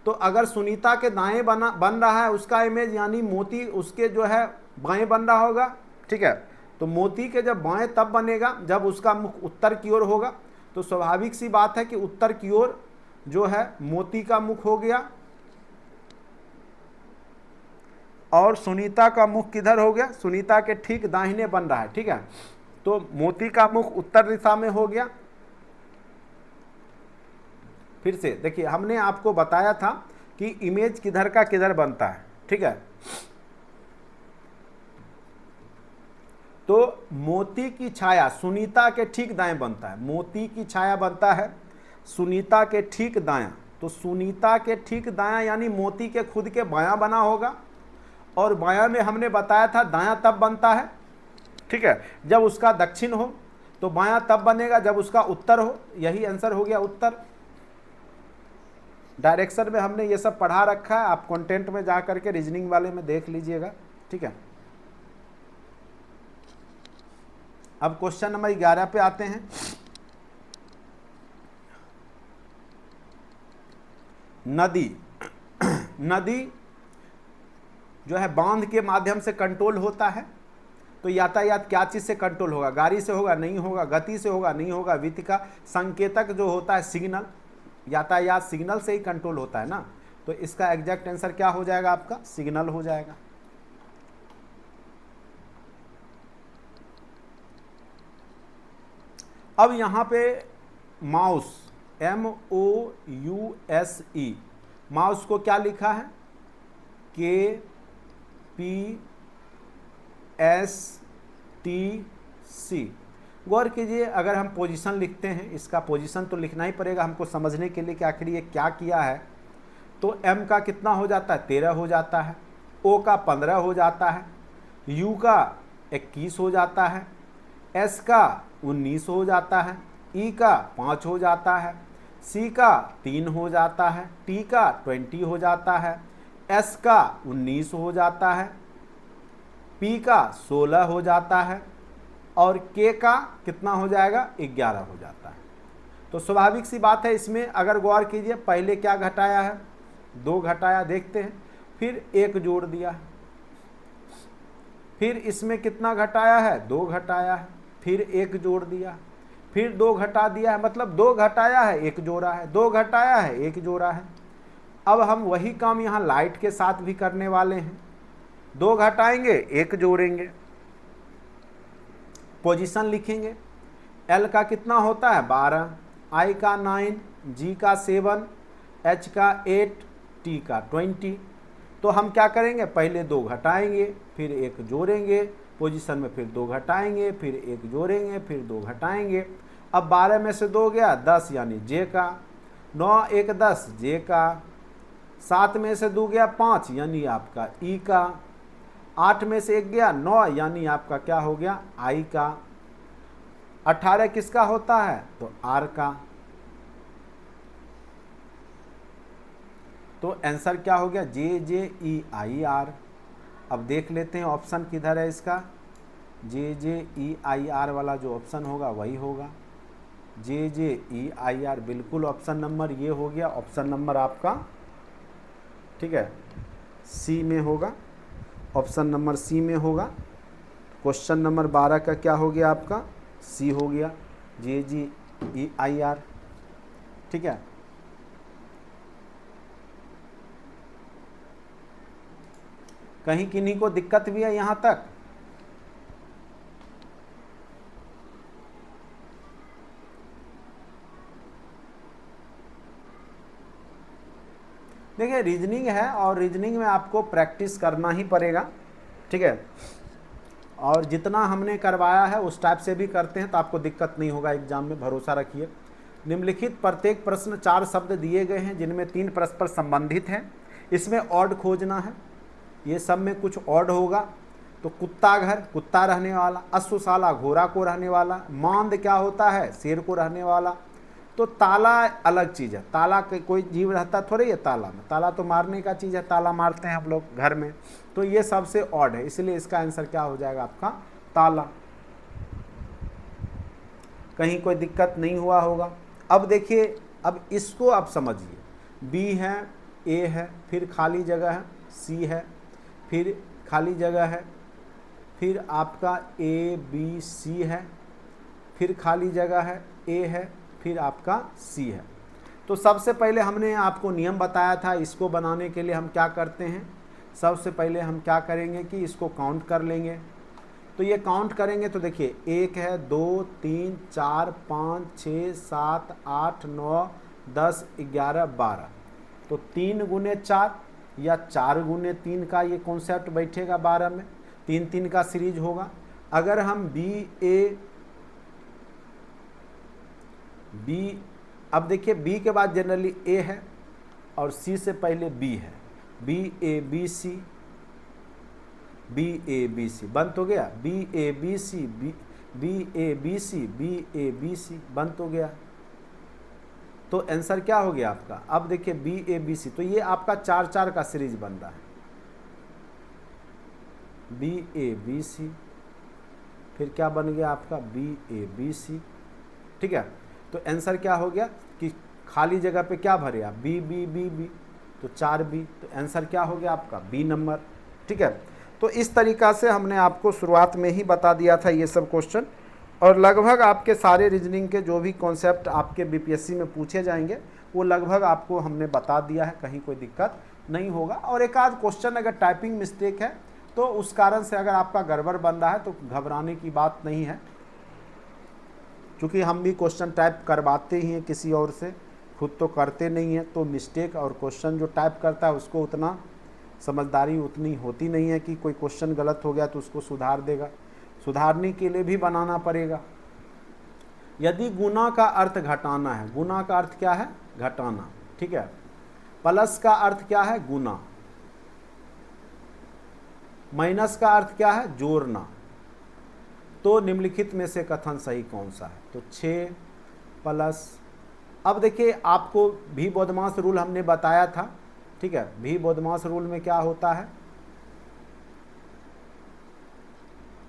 तो अगर सुनीता के दाएं बन रहा है उसका इमेज, यानी मोती उसके जो है बाएं बन रहा होगा, ठीक है। तो मोती के जब बाएं तब बनेगा जब उसका मुख उत्तर की ओर होगा, तो स्वाभाविक सी बात है कि उत्तर की ओर जो है मोती का मुख हो गया, और सुनीता का मुख किधर हो गया, सुनीता के ठीक दाहिने बन रहा है, ठीक है। तो मोती का मुख उत्तर दिशा में हो गया। फिर से देखिए, हमने आपको बताया था कि इमेज किधर का किधर बनता है, ठीक है। तो मोती की छाया सुनीता के ठीक दाएं बनता है, मोती की छाया बनता है सुनीता के ठीक दायां, तो सुनीता के ठीक दायां यानी मोती के खुद के बायां बना होगा, और बायां में हमने बताया था दायां तब बनता है, ठीक है, जब उसका दक्षिण हो, तो बायां तब बनेगा जब उसका उत्तर हो, यही आंसर हो गया उत्तर। डायरेक्शन में हमने ये सब पढ़ा रखा है, आप कंटेंट में जा करके रीजनिंग वाले में देख लीजिएगा, ठीक है। अब क्वेश्चन नंबर 11 पे आते हैं। नदी नदी जो है बांध के माध्यम से कंट्रोल होता है, तो यातायात क्या चीज़ से कंट्रोल होगा, गाड़ी से होगा, नहीं होगा, गति से होगा, नहीं होगा, वित्त का संकेतक जो होता है सिग्नल, यातायात सिग्नल से ही कंट्रोल होता है ना, तो इसका एग्जैक्ट आंसर क्या हो जाएगा आपका, सिग्नल हो जाएगा। अब यहां पे माउस MOUSE, माउस को क्या लिखा है, KPSTC। गौर कीजिए, अगर हम पोजीशन लिखते हैं, इसका पोजीशन तो लिखना ही पड़ेगा हमको समझने के लिए कि आखिर ये क्या किया है, तो M का कितना हो जाता है, 13 हो जाता है, O का 15 हो जाता है, U का 21 हो जाता है, S का 19 हो जाता है, E का 5 हो जाता है, C का 3 हो जाता है, T का 20 हो जाता है, S का 19 हो जाता है, P का 16 हो जाता है, और K का कितना हो जाएगा, 11 हो जाता है। तो स्वाभाविक सी बात है, इसमें अगर गौर कीजिए, पहले क्या घटाया है, 2 घटाया, देखते हैं, फिर 1 जोड़ दिया है, फिर इसमें कितना घटाया है, 2 घटाया है, फिर 1 जोड़ दिया, फिर 2 घटा दिया है, मतलब 2 घटाया है 1 जोड़ा है, 2 घटाया है 1 जोड़ा है। अब हम वही काम यहाँ लाइट के साथ भी करने वाले हैं, 2 घटाएंगे 1 जोड़ेंगे, पोजीशन लिखेंगे, L का कितना होता है 12, I का 9, G का 7, H का 8, T का 20। तो हम क्या करेंगे, पहले 2 घटाएंगे फिर 1 जोड़ेंगे, पोजीशन में फिर 2 घटाएंगे फिर 1 जोड़ेंगे फिर 2 घटाएंगे। अब 12 में से 2 गया 10 यानी J का, 9 1 10 J का, 7 में से 2 गया 5 यानी आपका E का, 8 में से 1 गया 9 यानी आपका क्या हो गया, I का, 18 किसका होता है, तो R का। तो आंसर क्या हो गया, JJEIR। अब देख लेते हैं ऑप्शन किधर है इसका, JJEIR वाला जो ऑप्शन होगा वही होगा, JJEIR बिल्कुल ऑप्शन नंबर ये हो गया, ऑप्शन नंबर आपका, ठीक है, C में होगा, ऑप्शन नंबर C में होगा। क्वेश्चन नंबर 12 का क्या हो गया आपका, C हो गया, JJEIR, ठीक है। कहीं किन्हीं को दिक्कत भी है यहां तक, देखिए रीजनिंग है और रीजनिंग में आपको प्रैक्टिस करना ही पड़ेगा, ठीक है, और जितना हमने करवाया है उस टाइप से भी करते हैं तो आपको दिक्कत नहीं होगा एग्जाम में, भरोसा रखिए। निम्नलिखित प्रत्येक प्रश्न 4 शब्द दिए गए हैं जिनमें 3 परस्पर संबंधित हैं, इसमें ऑड खोजना है, ये सब में कुछ ऑड होगा। तो कुत्ता घर कुत्ता रहने वाला, अश्वशाला घोड़ा को रहने वाला, मांद क्या होता है शेर को रहने वाला, तो ताला अलग चीज़ है, ताला कोई जीव रहता थोड़ी है ताला में, ताला तो मारने का चीज़ है, ताला मारते हैं हम लोग घर में, तो ये सबसे ऑड है, इसलिए इसका आंसर क्या हो जाएगा आपका ताला। कहीं कोई दिक्कत नहीं हुआ होगा। अब देखिए, अब इसको आप समझिए, बी है, ए है, फिर खाली जगह है, सी है, फिर खाली जगह है, फिर आपका ए बी सी है, फिर खाली जगह है, ए है, फिर आपका सी है। तो सबसे पहले हमने आपको नियम बताया था, इसको बनाने के लिए हम क्या करते हैं, सबसे पहले हम क्या करेंगे कि इसको काउंट कर लेंगे। तो ये काउंट करेंगे तो देखिए 1 है, 2 3 4 5 6 7 8 9 10 11 12, तो 3 गुने 4 या 4 गुने 3 का ये कॉन्सेप्ट बैठेगा 12 में, 3 3 का सीरीज होगा। अगर हम बी, अब देखिए बी के बाद जनरली ए है और सी से पहले बी है, B A B C, B A B C बंद हो गया, B A B C, B A B C, B A B C बंद हो गया। तो आंसर क्या हो गया आपका, अब देखिए बी ए बी सी, तो ये आपका 4 4 का सीरीज बन रहा है, बी ए बी सी, फिर क्या बन गया आपका बी ए बी सी, ठीक है। तो आंसर क्या हो गया कि खाली जगह पे क्या भरे आप, बी बी बी बी, तो 4 बी, तो आंसर क्या हो गया आपका बी नंबर, ठीक है। तो इस तरीक़ा से हमने आपको शुरुआत में ही बता दिया था ये सब क्वेश्चन, और लगभग आपके सारे रीजनिंग के जो भी कॉन्सेप्ट आपके बीपीएससी में पूछे जाएंगे वो लगभग आपको हमने बता दिया है, कहीं कोई दिक्कत नहीं होगा। और एक आध क्वेश्चन अगर टाइपिंग मिस्टेक है तो उस कारण से अगर आपका गड़बड़ बन रहा है तो घबराने की बात नहीं है, क्योंकि हम भी क्वेश्चन टाइप करवाते ही हैं किसी और से, खुद तो करते नहीं हैं। तो मिस्टेक और क्वेश्चन जो टाइप करता है उसको उतना समझदारी उतनी होती नहीं है कि कोई क्वेश्चन गलत हो गया तो उसको सुधार देगा, सुधारने के लिए भी बनाना पड़ेगा। यदि गुना का अर्थ घटाना है, गुना का अर्थ क्या है घटाना, ठीक है, प्लस का अर्थ क्या है गुना, माइनस का अर्थ क्या है जोड़ना, तो निम्नलिखित में से कथन सही कौन सा है, तो 6 प्लस, अब देखिए आपको भी बदमाश रूल हमने बताया था, ठीक है। भी बदमाश रूल में क्या होता है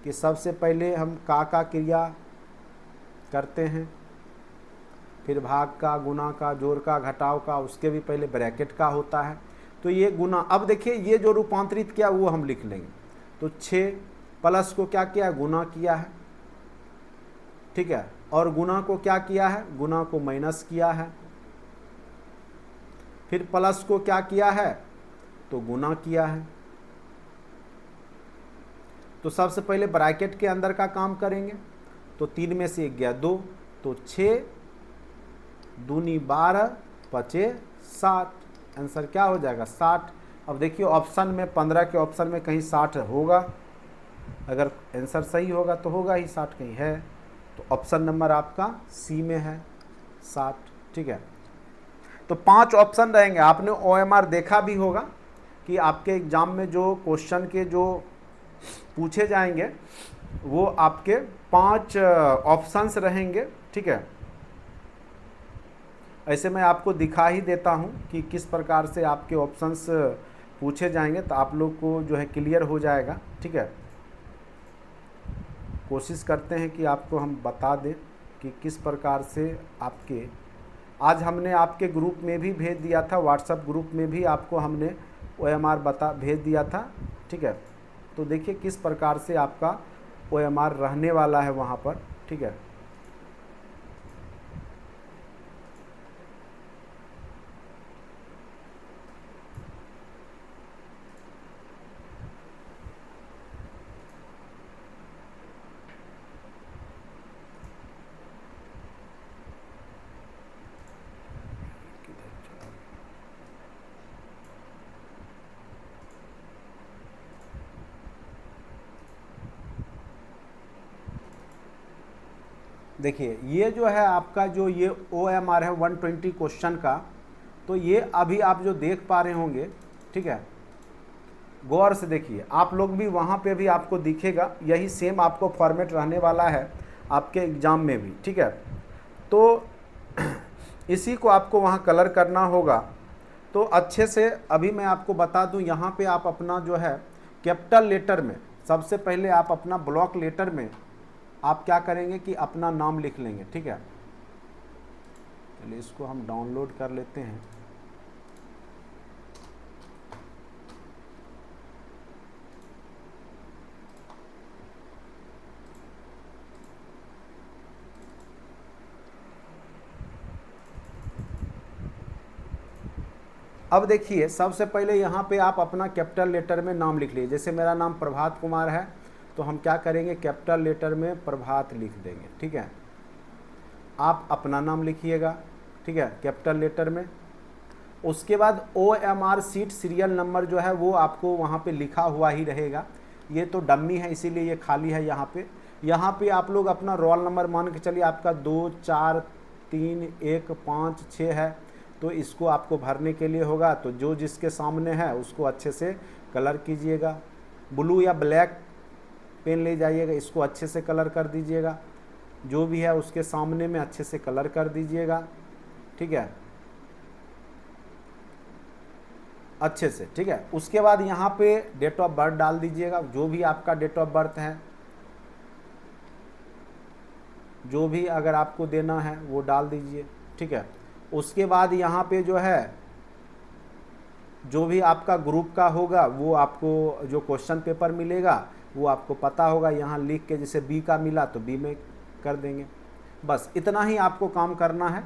कि सबसे पहले हम का क्रिया करते हैं, फिर भाग का, गुना का, जोड़ का, घटाव का, उसके भी पहले ब्रैकेट का होता है। तो ये गुना, अब देखिए ये जो रूपांतरित किया वो हम लिख लेंगे, तो 6 प्लस को क्या किया गुना किया है, ठीक है, और गुना को क्या किया है, गुना को माइनस किया है, फिर प्लस को क्या किया है तो गुना किया है। तो सबसे पहले ब्रैकेट के अंदर का काम करेंगे, तो 3 में से 1 गया 2, तो 6 दूनी 12 पचे 60, आंसर क्या हो जाएगा 60। अब देखिए ऑप्शन में 15 के ऑप्शन में कहीं 60 होगा, अगर आंसर सही होगा तो होगा ही, 60 कहीं है, तो ऑप्शन नंबर आपका सी में है 60, ठीक है। तो 5 ऑप्शन रहेंगे। आपने OMR देखा भी होगा कि आपके एग्जाम में जो क्वेश्चन के जो पूछे जाएंगे वो आपके 5 ऑप्शंस रहेंगे, ठीक है। ऐसे मैं आपको दिखा ही देता हूं कि किस प्रकार से आपके ऑप्शंस पूछे जाएंगे, तो आप लोग को जो है क्लियर हो जाएगा, ठीक है। कोशिश करते हैं कि आपको हम बता दें कि किस प्रकार से आपके, आज हमने आपके ग्रुप में भी भेज दिया था, व्हाट्सएप ग्रुप में भी आपको हमने OMR भेज दिया था, ठीक है। तो देखिए किस प्रकार से आपका OMR रहने वाला है वहाँ पर, ठीक है। देखिए ये जो है आपका जो ये OMR है 120 क्वेश्चन का, तो ये अभी आप जो देख पा रहे होंगे, ठीक है, गौर से देखिए, आप लोग भी वहाँ पे भी आपको दिखेगा, यही सेम आपको फॉर्मेट रहने वाला है आपके एग्ज़ाम में भी, ठीक है। तो इसी को आपको वहाँ कलर करना होगा। तो अच्छे से अभी मैं आपको बता दूं, यहाँ पे आप अपना जो है कैपिटल लेटर में, सबसे पहले आप अपना ब्लॉक लेटर में आप क्या करेंगे कि अपना नाम लिख लेंगे, ठीक है। चलिए इसको हम डाउनलोड कर लेते हैं। अब देखिए सबसे पहले यहाँ पे आप अपना कैपिटल लेटर में नाम लिख लीजिए। जैसे मेरा नाम प्रभात कुमार है, तो हम क्या करेंगे, कैपिटल लेटर में प्रभात लिख देंगे, ठीक है। आप अपना नाम लिखिएगा, ठीक है, कैपिटल लेटर में। उसके बाद OMR सीट सीरियल नंबर जो है वो आपको वहाँ पे लिखा हुआ ही रहेगा। ये तो डम्मी है इसीलिए ये खाली है यहाँ पे। यहाँ पे आप लोग अपना रोल नंबर मान के चलिए, आपका 2 4 3 1 5 6 है, तो इसको आपको भरने के लिए होगा। तो जो जिसके सामने है उसको अच्छे से कलर कीजिएगा। ब्लू या ब्लैक पेन ले जाइएगा, इसको अच्छे से कलर कर दीजिएगा। जो भी है उसके सामने में अच्छे से कलर कर दीजिएगा, ठीक है, अच्छे से, ठीक है। उसके बाद यहाँ पे डेट ऑफ बर्थ डाल दीजिएगा, जो भी आपका डेट ऑफ बर्थ है, जो भी अगर आपको देना है वो डाल दीजिए, ठीक है। उसके बाद यहाँ पे जो है जो भी आपका ग्रुप का होगा वो आपको जो क्वेश्चन पेपर मिलेगा वो आपको पता होगा, यहाँ लिख के, जैसे बी का मिला तो बी में कर देंगे। बस इतना ही आपको काम करना है।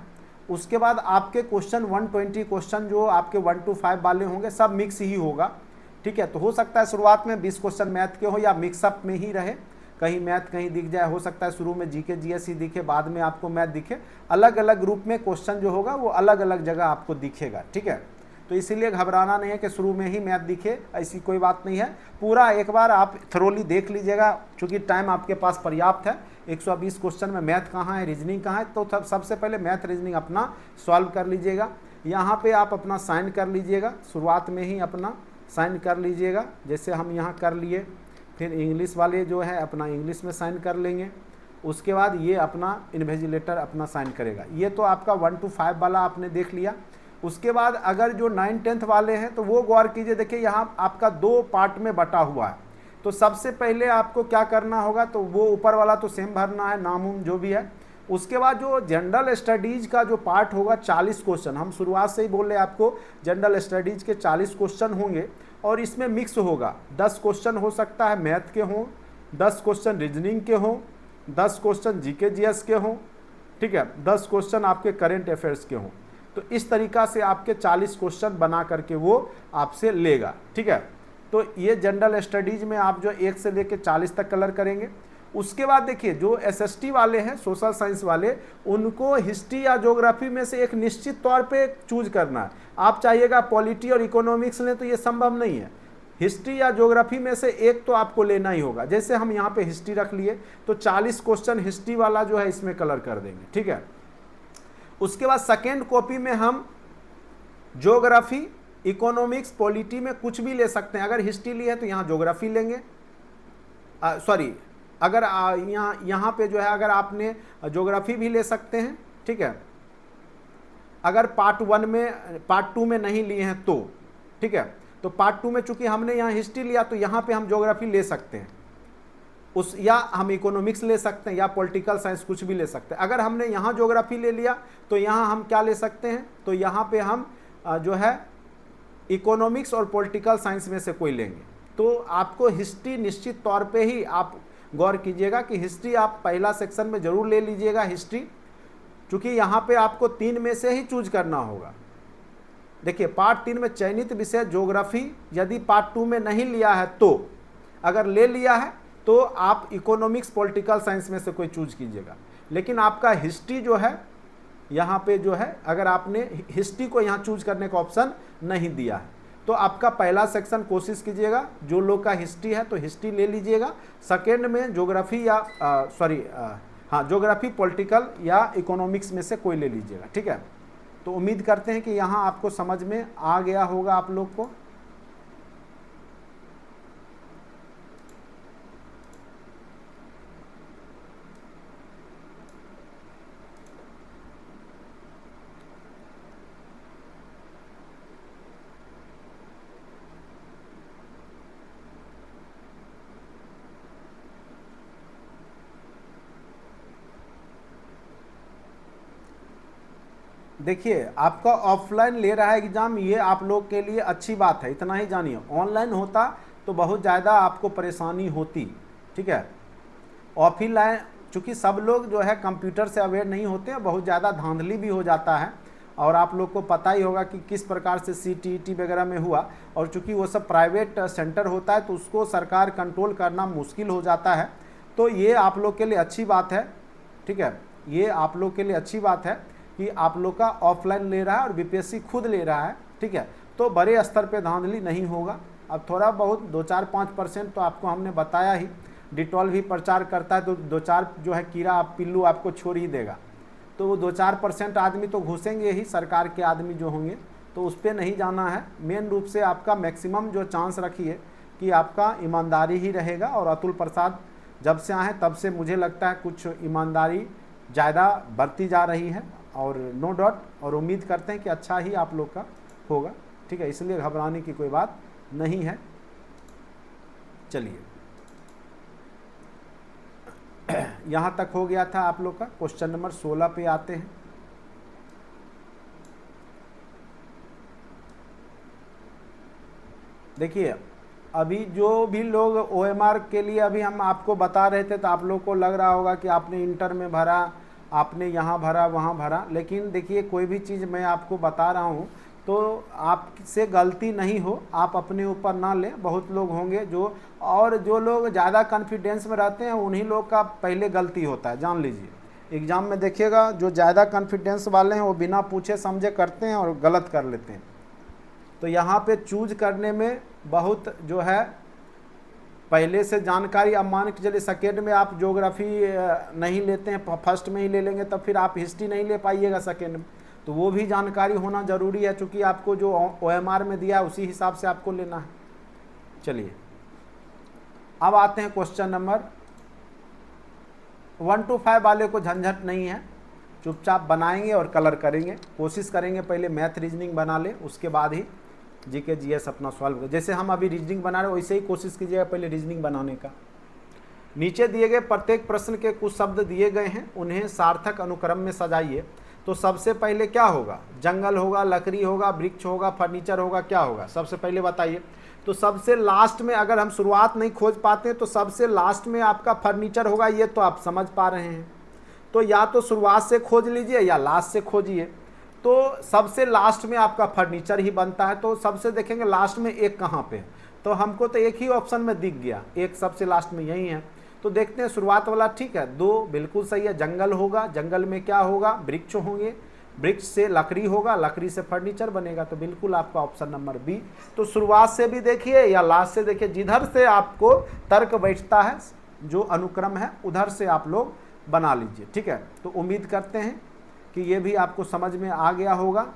उसके बाद आपके क्वेश्चन 120 क्वेश्चन जो आपके 1 to 5 वाले होंगे सब मिक्स ही होगा, ठीक है। तो हो सकता है शुरुआत में 20 क्वेश्चन मैथ के हो या मिक्सअप में ही रहे, कहीं मैथ कहीं दिख जाए, हो सकता है शुरू में जीके जीएस ही दिखे, बाद में आपको मैथ दिखे। अलग अलग ग्रुप में क्वेश्चन जो होगा वो अलग अलग जगह आपको दिखेगा, ठीक है। तो इसीलिए घबराना नहीं है कि शुरू में ही मैथ दिखे, ऐसी कोई बात नहीं है। पूरा एक बार आप थरोली देख लीजिएगा, चूँकि टाइम आपके पास पर्याप्त है। 120 क्वेश्चन में मैथ कहाँ है, रीजनिंग कहाँ है, तो सबसे पहले मैथ रीजनिंग अपना सॉल्व कर लीजिएगा। यहाँ पे आप अपना साइन कर लीजिएगा, शुरुआत में ही अपना साइन कर लीजिएगा, जैसे हम यहाँ कर लिए। फिर इंग्लिश वाले जो है अपना इंग्लिश में साइन कर लेंगे। उसके बाद ये अपना इन्विजिलेटर अपना साइन करेगा। ये तो आपका 1 to 5 वाला आपने देख लिया। उसके बाद अगर जो 9 10th वाले हैं तो वो गौर कीजिए, देखिए यहाँ आपका 2 पार्ट में बटा हुआ है। तो सबसे पहले आपको क्या करना होगा, तो वो ऊपर वाला तो सेम भरना है, नाम जो भी है। उसके बाद जो जनरल स्टडीज का जो पार्ट होगा 40 क्वेश्चन, हम शुरुआत से ही बोल रहे हैं आपको, जनरल स्टडीज के 40 क्वेश्चन होंगे और इसमें मिक्स होगा। 10 क्वेश्चन हो सकता है मैथ के हों, 10 क्वेश्चन रीजनिंग के हों, 10 क्वेश्चन जीके जीएस के हों, ठीक है, 10 क्वेश्चन आपके करेंट अफेयर्स के हों। तो इस तरीका से आपके 40 क्वेश्चन बना करके वो आपसे लेगा, ठीक है। तो ये जनरल स्टडीज में आप जो 1 से लेकर 40 तक कलर करेंगे। उसके बाद देखिए जो एसएसटी वाले हैं, सोशल साइंस वाले, उनको हिस्ट्री या ज्योग्राफी में से एक निश्चित तौर पे चूज करना है। आप चाहिएगा पॉलिटी और इकोनॉमिक्स लें तो ये संभव नहीं है। हिस्ट्री या ज्योग्राफी में से एक तो आपको लेना ही होगा। जैसे हम यहाँ पे हिस्ट्री रख लिए तो 40 क्वेश्चन हिस्ट्री वाला जो है इसमें कलर कर देंगे, ठीक है। उसके बाद सेकेंड कॉपी में हम ज्योग्राफी, इकोनॉमिक्स, पॉलिटी में कुछ भी ले सकते हैं। अगर हिस्ट्री ली है तो यहाँ ज्योग्राफी लेंगे, सॉरी, अगर यहाँ पे जो है अगर आपने ज्योग्राफी भी ले सकते हैं, ठीक है। अगर पार्ट 1 में, पार्ट 2 में नहीं लिए हैं तो, ठीक है। तो पार्ट 2 में चूंकि हमने यहाँ हिस्ट्री लिया तो यहाँ पे हम ज्योग्राफी ले सकते हैं, उस, या हम इकोनॉमिक्स ले सकते हैं या पॉलिटिकल साइंस, कुछ भी ले सकते हैं। अगर हमने यहाँ ज्योग्राफी ले लिया तो यहाँ हम क्या ले सकते हैं, तो यहाँ पे हम जो है इकोनॉमिक्स और पॉलिटिकल साइंस में से कोई लेंगे। तो आपको हिस्ट्री निश्चित तौर पे ही आप गौर कीजिएगा कि हिस्ट्री आप पहला सेक्शन में जरूर ले लीजिएगा हिस्ट्री, क्योंकि यहाँ पे आपको 3 में से ही चूज करना होगा। देखिए पार्ट 3 में चयनित विषय ज्योग्राफी यदि पार्ट 2 में नहीं लिया है तो, अगर ले लिया है तो आप इकोनॉमिक्स, पॉलिटिकल साइंस में से कोई चूज कीजिएगा। लेकिन आपका हिस्ट्री जो है यहाँ पे जो है, अगर आपने हिस्ट्री को यहाँ चूज करने का ऑप्शन नहीं दिया है तो आपका पहला सेक्शन कोशिश कीजिएगा, जो लोग का हिस्ट्री है तो हिस्ट्री ले लीजिएगा। सेकेंड में ज्योग्राफी या ज्योग्राफी, पॉलिटिकल या इकोनॉमिक्स में से कोई ले लीजिएगा, ठीक है। तो उम्मीद करते हैं कि यहाँ आपको समझ में आ गया होगा आप लोग को। देखिए आपका ऑफलाइन ले रहा है एग्ज़ाम, ये आप लोग के लिए अच्छी बात है, इतना ही जानिए। ऑनलाइन होता तो बहुत ज़्यादा आपको परेशानी होती, ठीक है। ऑफलाइन चूँकि सब लोग जो है कंप्यूटर से अवेयर नहीं होते हैं, बहुत ज़्यादा धांधली भी हो जाता है, और आप लोग को पता ही होगा कि किस प्रकार से CTET वगैरह में हुआ, और चूँकि वो सब प्राइवेट सेंटर होता है तो उसको सरकार कंट्रोल करना मुश्किल हो जाता है। तो ये आप लोग के लिए अच्छी बात है, ठीक है, ये आप लोग के लिए अच्छी बात है कि आप लोग का ऑफलाइन ले रहा है और BPSC खुद ले रहा है, ठीक है। तो बड़े स्तर पे धांधली नहीं होगा। अब थोड़ा बहुत 2-4-5% तो आपको हमने बताया ही, डिटॉल भी प्रचार करता है तो 2-4 जो है कीड़ा पिल्लू आपको छोड़ ही देगा। तो वो 2-4% आदमी तो घुसेंगे ही, सरकार के आदमी जो होंगे, तो उस पर नहीं जाना है। मेन रूप से आपका मैक्सिमम जो चांस रखिए कि आपका ईमानदारी ही रहेगा। और अतुल प्रसाद जब से आए तब से मुझे लगता है कुछ ईमानदारी ज़्यादा बढ़ती जा रही है, और नो डाउट, और उम्मीद करते हैं कि अच्छा ही आप लोग का होगा, ठीक है। इसलिए घबराने की कोई बात नहीं है। चलिए यहाँ तक हो गया था आप लोग का। क्वेश्चन नंबर 16 पे आते हैं। देखिए अभी जो भी लोग OMR के लिए अभी हम आपको बता रहे थे, तो आप लोग को लग रहा होगा कि आपने इंटर में भरा, आपने यहाँ भरा, वहाँ भरा, लेकिन देखिए कोई भी चीज़ मैं आपको बता रहा हूँ तो आपसे गलती नहीं हो, आप अपने ऊपर ना लें। बहुत लोग होंगे जो, और जो लोग ज़्यादा कॉन्फिडेंस में रहते हैं उन्हीं लोग का पहले गलती होता है, जान लीजिए। एग्ज़ाम में देखिएगा जो ज़्यादा कॉन्फिडेंस वाले हैं वो बिना पूछे समझे करते हैं और गलत कर लेते हैं। तो यहाँ पे चूज करने में बहुत जो है पहले से जानकारी, अब मान के चलिए सेकेंड में आप ज्योग्राफी नहीं लेते हैं, फर्स्ट में ही ले लेंगे, तब फिर आप हिस्ट्री नहीं ले पाइएगा सेकेंड में, तो वो भी जानकारी होना ज़रूरी है, चूँकि आपको जो OMR में दिया है उसी हिसाब से आपको लेना है। चलिए अब आते हैं क्वेश्चन नंबर 1 to 5 वाले को झंझट नहीं है, चुपचाप बनाएंगे और कलर करेंगे। कोशिश करेंगे पहले मैथ रीजनिंग बना ले, उसके बाद ही GK GS अपना सॉल्व करें। जैसे हम अभी रीजनिंग बना रहे हैं वैसे ही कोशिश कीजिएगा पहले रीजनिंग बनाने का। नीचे दिए गए प्रत्येक प्रश्न के कुछ शब्द दिए गए हैं, उन्हें सार्थक अनुक्रम में सजाइए। तो सबसे पहले क्या होगा? जंगल होगा, लकड़ी होगा, वृक्ष होगा, फर्नीचर होगा, क्या होगा सबसे पहले बताइए। तो सबसे लास्ट में अगर हम शुरुआत नहीं खोज पाते तो सबसे लास्ट में आपका फर्नीचर होगा, ये तो आप समझ पा रहे हैं। तो या तो शुरुआत से खोज लीजिए या लास्ट से खोजिए। तो सबसे लास्ट में आपका फर्नीचर ही बनता है। तो सबसे देखेंगे लास्ट में एक कहाँ पे है, तो हमको तो एक ही ऑप्शन में दिख गया, एक सबसे लास्ट में यही है। तो देखते हैं शुरुआत वाला, ठीक है, 2 बिल्कुल सही है। जंगल होगा, जंगल में क्या होगा? वृक्ष होंगे, वृक्ष से लकड़ी होगा, लकड़ी से फर्नीचर बनेगा, तो बिल्कुल आपका ऑप्शन नंबर बी। तो शुरुआत से भी देखिए या लास्ट से देखिए, जिधर से आपको तर्क बैठता है, जो अनुक्रम है उधर से आप लोग बना लीजिए, ठीक है। तो उम्मीद करते हैं कि ये भी आपको समझ में आ गया होगा।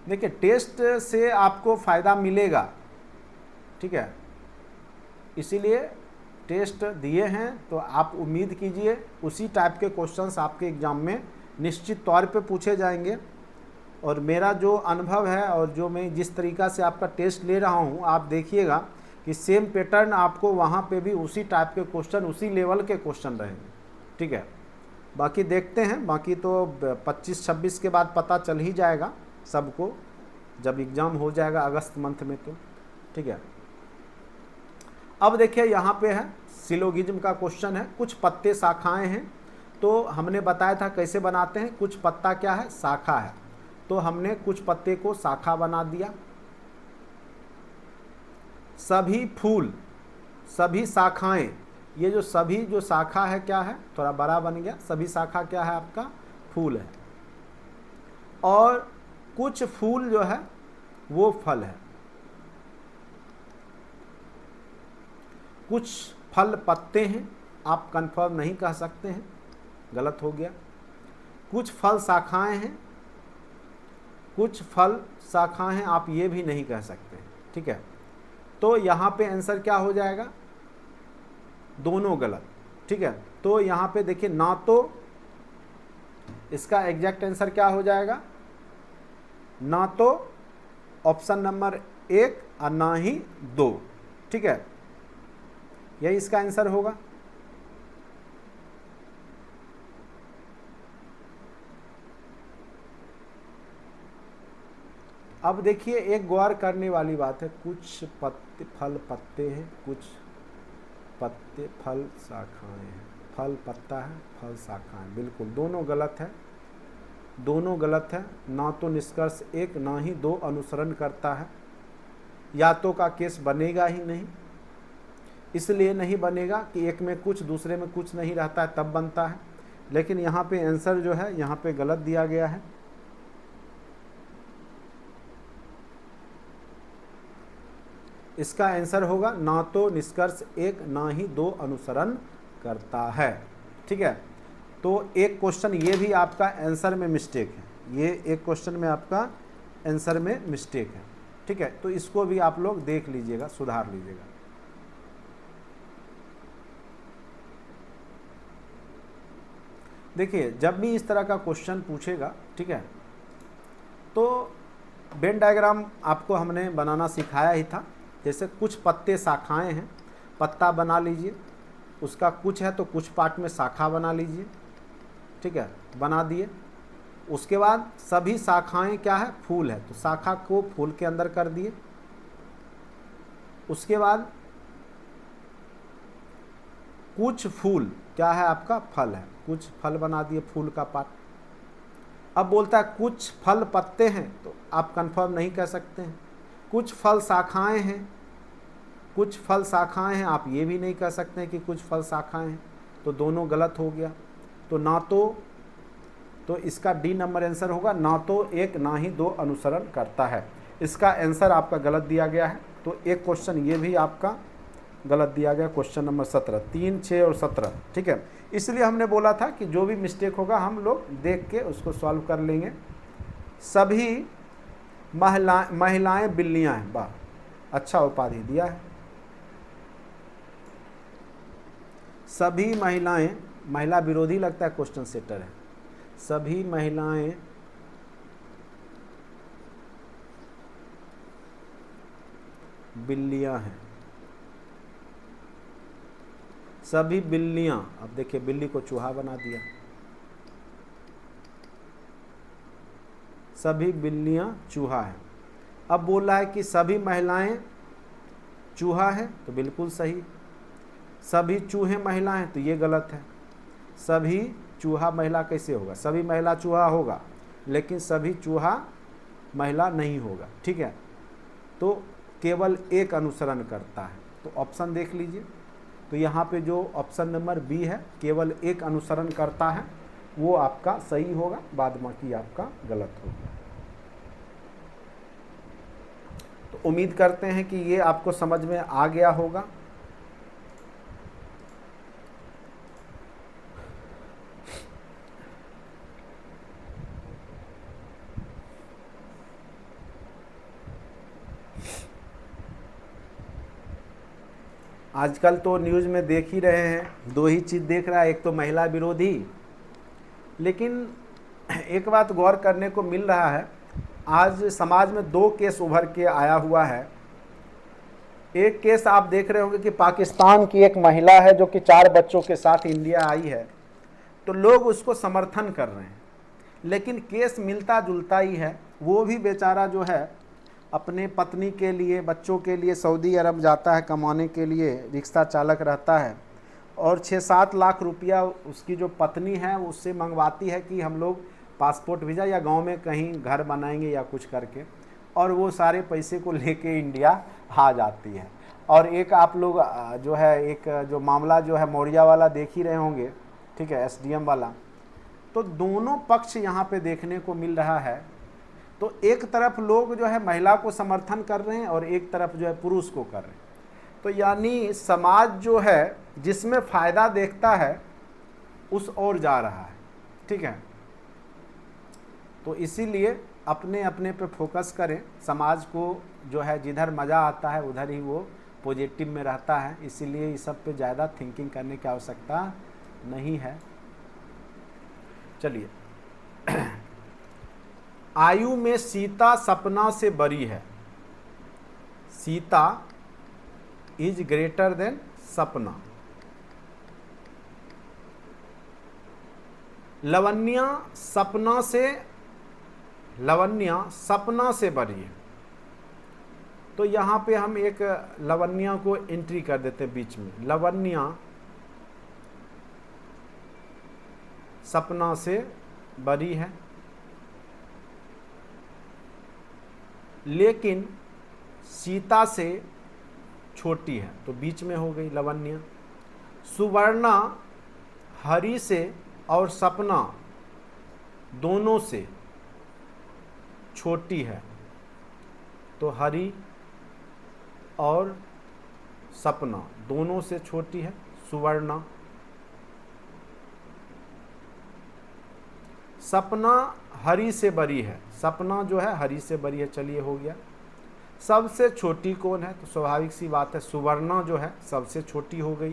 देखिए टेस्ट से आपको फ़ायदा मिलेगा, ठीक है, इसीलिए टेस्ट दिए हैं तो आप उम्मीद कीजिए उसी टाइप के क्वेश्चंस आपके एग्ज़ाम में निश्चित तौर पे पूछे जाएंगे। और मेरा जो अनुभव है और जो मैं जिस तरीक़ा से आपका टेस्ट ले रहा हूँ, आप देखिएगा कि सेम पैटर्न आपको वहाँ पे भी उसी टाइप के क्वेश्चन, उसी लेवल के क्वेश्चन रहेंगे, ठीक है। बाकी देखते हैं, बाकी तो 25-26 के बाद पता चल ही जाएगा सबको, जब एग्ज़ाम हो जाएगा अगस्त मंथ में, तो ठीक है। अब देखिए यहाँ पे है सिलोगिज्म का क्वेश्चन है। कुछ पत्ते शाखाएं हैं, तो हमने बताया था कैसे बनाते हैं। कुछ पत्ता क्या है? शाखा है, तो हमने कुछ पत्ते को शाखा बना दिया। सभी फूल, सभी शाखाएं, ये जो सभी जो शाखा है क्या है? थोड़ा बड़ा बन गया। सभी शाखा क्या है? आपका फूल है। और कुछ फूल जो है वो फल है। कुछ फल पत्ते हैं, आप कंफर्म नहीं कह सकते हैं, गलत हो गया। कुछ फल शाखाएं हैं, कुछ फल शाखाएं हैं, आप ये भी नहीं कह सकते, ठीक है। तो यहाँ पे आंसर क्या हो जाएगा? दोनों गलत, ठीक है। तो यहाँ पे देखिए, ना तो इसका एग्जैक्ट आंसर क्या हो जाएगा? ना तो ऑप्शन नंबर 1 और ना ही 2, ठीक है, यही इसका आंसर होगा। अब देखिए एक गौर करने वाली बात है, कुछ पत्ते फल पत्ते हैं, कुछ पत्ते फल शाखाएं हैं। फल पत्ता है, फल शाखाएं, बिल्कुल दोनों गलत है, दोनों गलत है। ना तो निष्कर्ष एक ना ही दो अनुसरण करता है, या तो का केस बनेगा ही नहीं। इसलिए नहीं बनेगा कि एक में कुछ दूसरे में कुछ नहीं रहता है तब बनता है। लेकिन यहाँ पे आंसर जो है यहाँ पे गलत दिया गया है। इसका आंसर होगा ना तो निष्कर्ष एक ना ही दो अनुसरण करता है। ठीक है, तो एक क्वेश्चन ये भी आपका आंसर में मिस्टेक है, ये एक क्वेश्चन में आपका आंसर में मिस्टेक है। ठीक है, तो इसको भी आप लोग देख लीजिएगा, सुधार लीजिएगा। देखिए जब भी इस तरह का क्वेश्चन पूछेगा, ठीक है, तो वेन डायग्राम आपको हमने बनाना सिखाया ही था। जैसे कुछ पत्ते शाखाएं हैं, पत्ता बना लीजिए, उसका कुछ है तो कुछ पार्ट में शाखा बना लीजिए। ठीक है, बना दिए। उसके बाद सभी शाखाएं क्या है, फूल है, तो शाखा को फूल के अंदर कर दिए। उसके बाद कुछ फूल क्या है आपका, फल है, कुछ फल बना दिए, फूल का पार्ट। अब बोलता है कुछ फल पत्ते हैं, तो आप कंफर्म नहीं कह सकते हैं। कुछ फल शाखाएं हैं, कुछ फल शाखाएं हैं, आप ये भी नहीं कह सकते हैं कि कुछ फल शाखाएं हैं, तो दोनों गलत हो गया। तो ना तो इसका डी नंबर आंसर होगा, ना तो एक ना ही दो अनुसरण करता है। इसका आंसर आपका गलत दिया गया है। तो एक क्वेश्चन ये भी आपका गलत दिया गया, क्वेश्चन नंबर 17, 3, 6 और 17। ठीक है, इसलिए हमने बोला था कि जो भी मिस्टेक होगा हम लोग देख के उसको सॉल्व कर लेंगे। सभी महिलाएं बिल्लियां हैं, वाह, अच्छा उपाधि दिया है। सभी महिलाएं, महिला विरोधी लगता है क्वेश्चन सेटर है। सभी महिलाएं बिल्लियां हैं, सभी बिल्लियां। अब देखिए बिल्ली को चूहा बना दिया, सभी बिल्लियां चूहा है। अब बोल रहा है कि सभी महिलाएं चूहा है, तो बिल्कुल सही। सभी चूहे महिला हैं, तो ये गलत है। सभी चूहा महिला कैसे होगा, सभी महिला चूहा होगा, लेकिन सभी चूहा महिला नहीं होगा। ठीक है, तो केवल एक अनुसरण करता है। तो ऑप्शन देख लीजिए, तो यहाँ पे जो ऑप्शन नंबर बी है, केवल एक अनुसरण करता है, वो आपका सही होगा, बाद बाकी आपका गलत होगा। तो उम्मीद करते हैं कि ये आपको समझ में आ गया होगा। आजकल तो न्यूज़ में देख ही रहे हैं, दो ही चीज़ देख रहा है, एक तो महिला विरोधी। लेकिन एक बात गौर करने को मिल रहा है, आज समाज में दो केस उभर के आया हुआ है। एक केस आप देख रहे होंगे कि पाकिस्तान की एक महिला है जो कि 4 बच्चों के साथ इंडिया आई है, तो लोग उसको समर्थन कर रहे हैं। लेकिन केस मिलता जुलता ही है। वो भी बेचारा जो है अपने पत्नी के लिए, बच्चों के लिए सऊदी अरब जाता है कमाने के लिए, रिक्शा चालक रहता है, और 6-7 लाख रुपया उसकी जो पत्नी है उससे मंगवाती है कि हम लोग पासपोर्ट वीज़ा या गांव में कहीं घर बनाएंगे या कुछ करके, और वो सारे पैसे को लेके इंडिया आ जाती है। और एक आप लोग जो है, एक जो मामला जो है मौर्या वाला देख ही रहे होंगे, ठीक है, SDM वाला। तो दोनों पक्ष यहाँ पे देखने को मिल रहा है। तो एक तरफ लोग जो है महिला को समर्थन कर रहे हैं और एक तरफ जो है पुरुष को कर रहे हैं। तो यानी समाज जो है जिसमें फ़ायदा देखता है उस ओर जा रहा है। ठीक है, तो इसीलिए अपने अपने पे फोकस करें। समाज को जो है जिधर मज़ा आता है उधर ही वो पॉजिटिव में रहता है। इसीलिए इस सब पे ज़्यादा थिंकिंग करने की आवश्यकता नहीं है। चलिए, आयु में सीता सपना से बड़ी है। सीता इज ग्रेटर देन सपना। लवन्या सपना से लवण्या सपना से बरी है। तो यहाँ पे हम एक लवण्या को एंट्री कर देते हैं बीच में, लवण्या सपना से बरी है लेकिन सीता से छोटी है, तो बीच में हो गई लवण्या। सुवर्णा हरि से और सपना दोनों से छोटी है, तो हरि और सपना दोनों से छोटी है सुवर्णा। सपना हरि से बड़ी है, सपना जो है हरि से बड़ी है, चलिए हो गया। सबसे छोटी कौन है, तो स्वाभाविक सी बात है सुवर्णा जो है सबसे छोटी हो गई,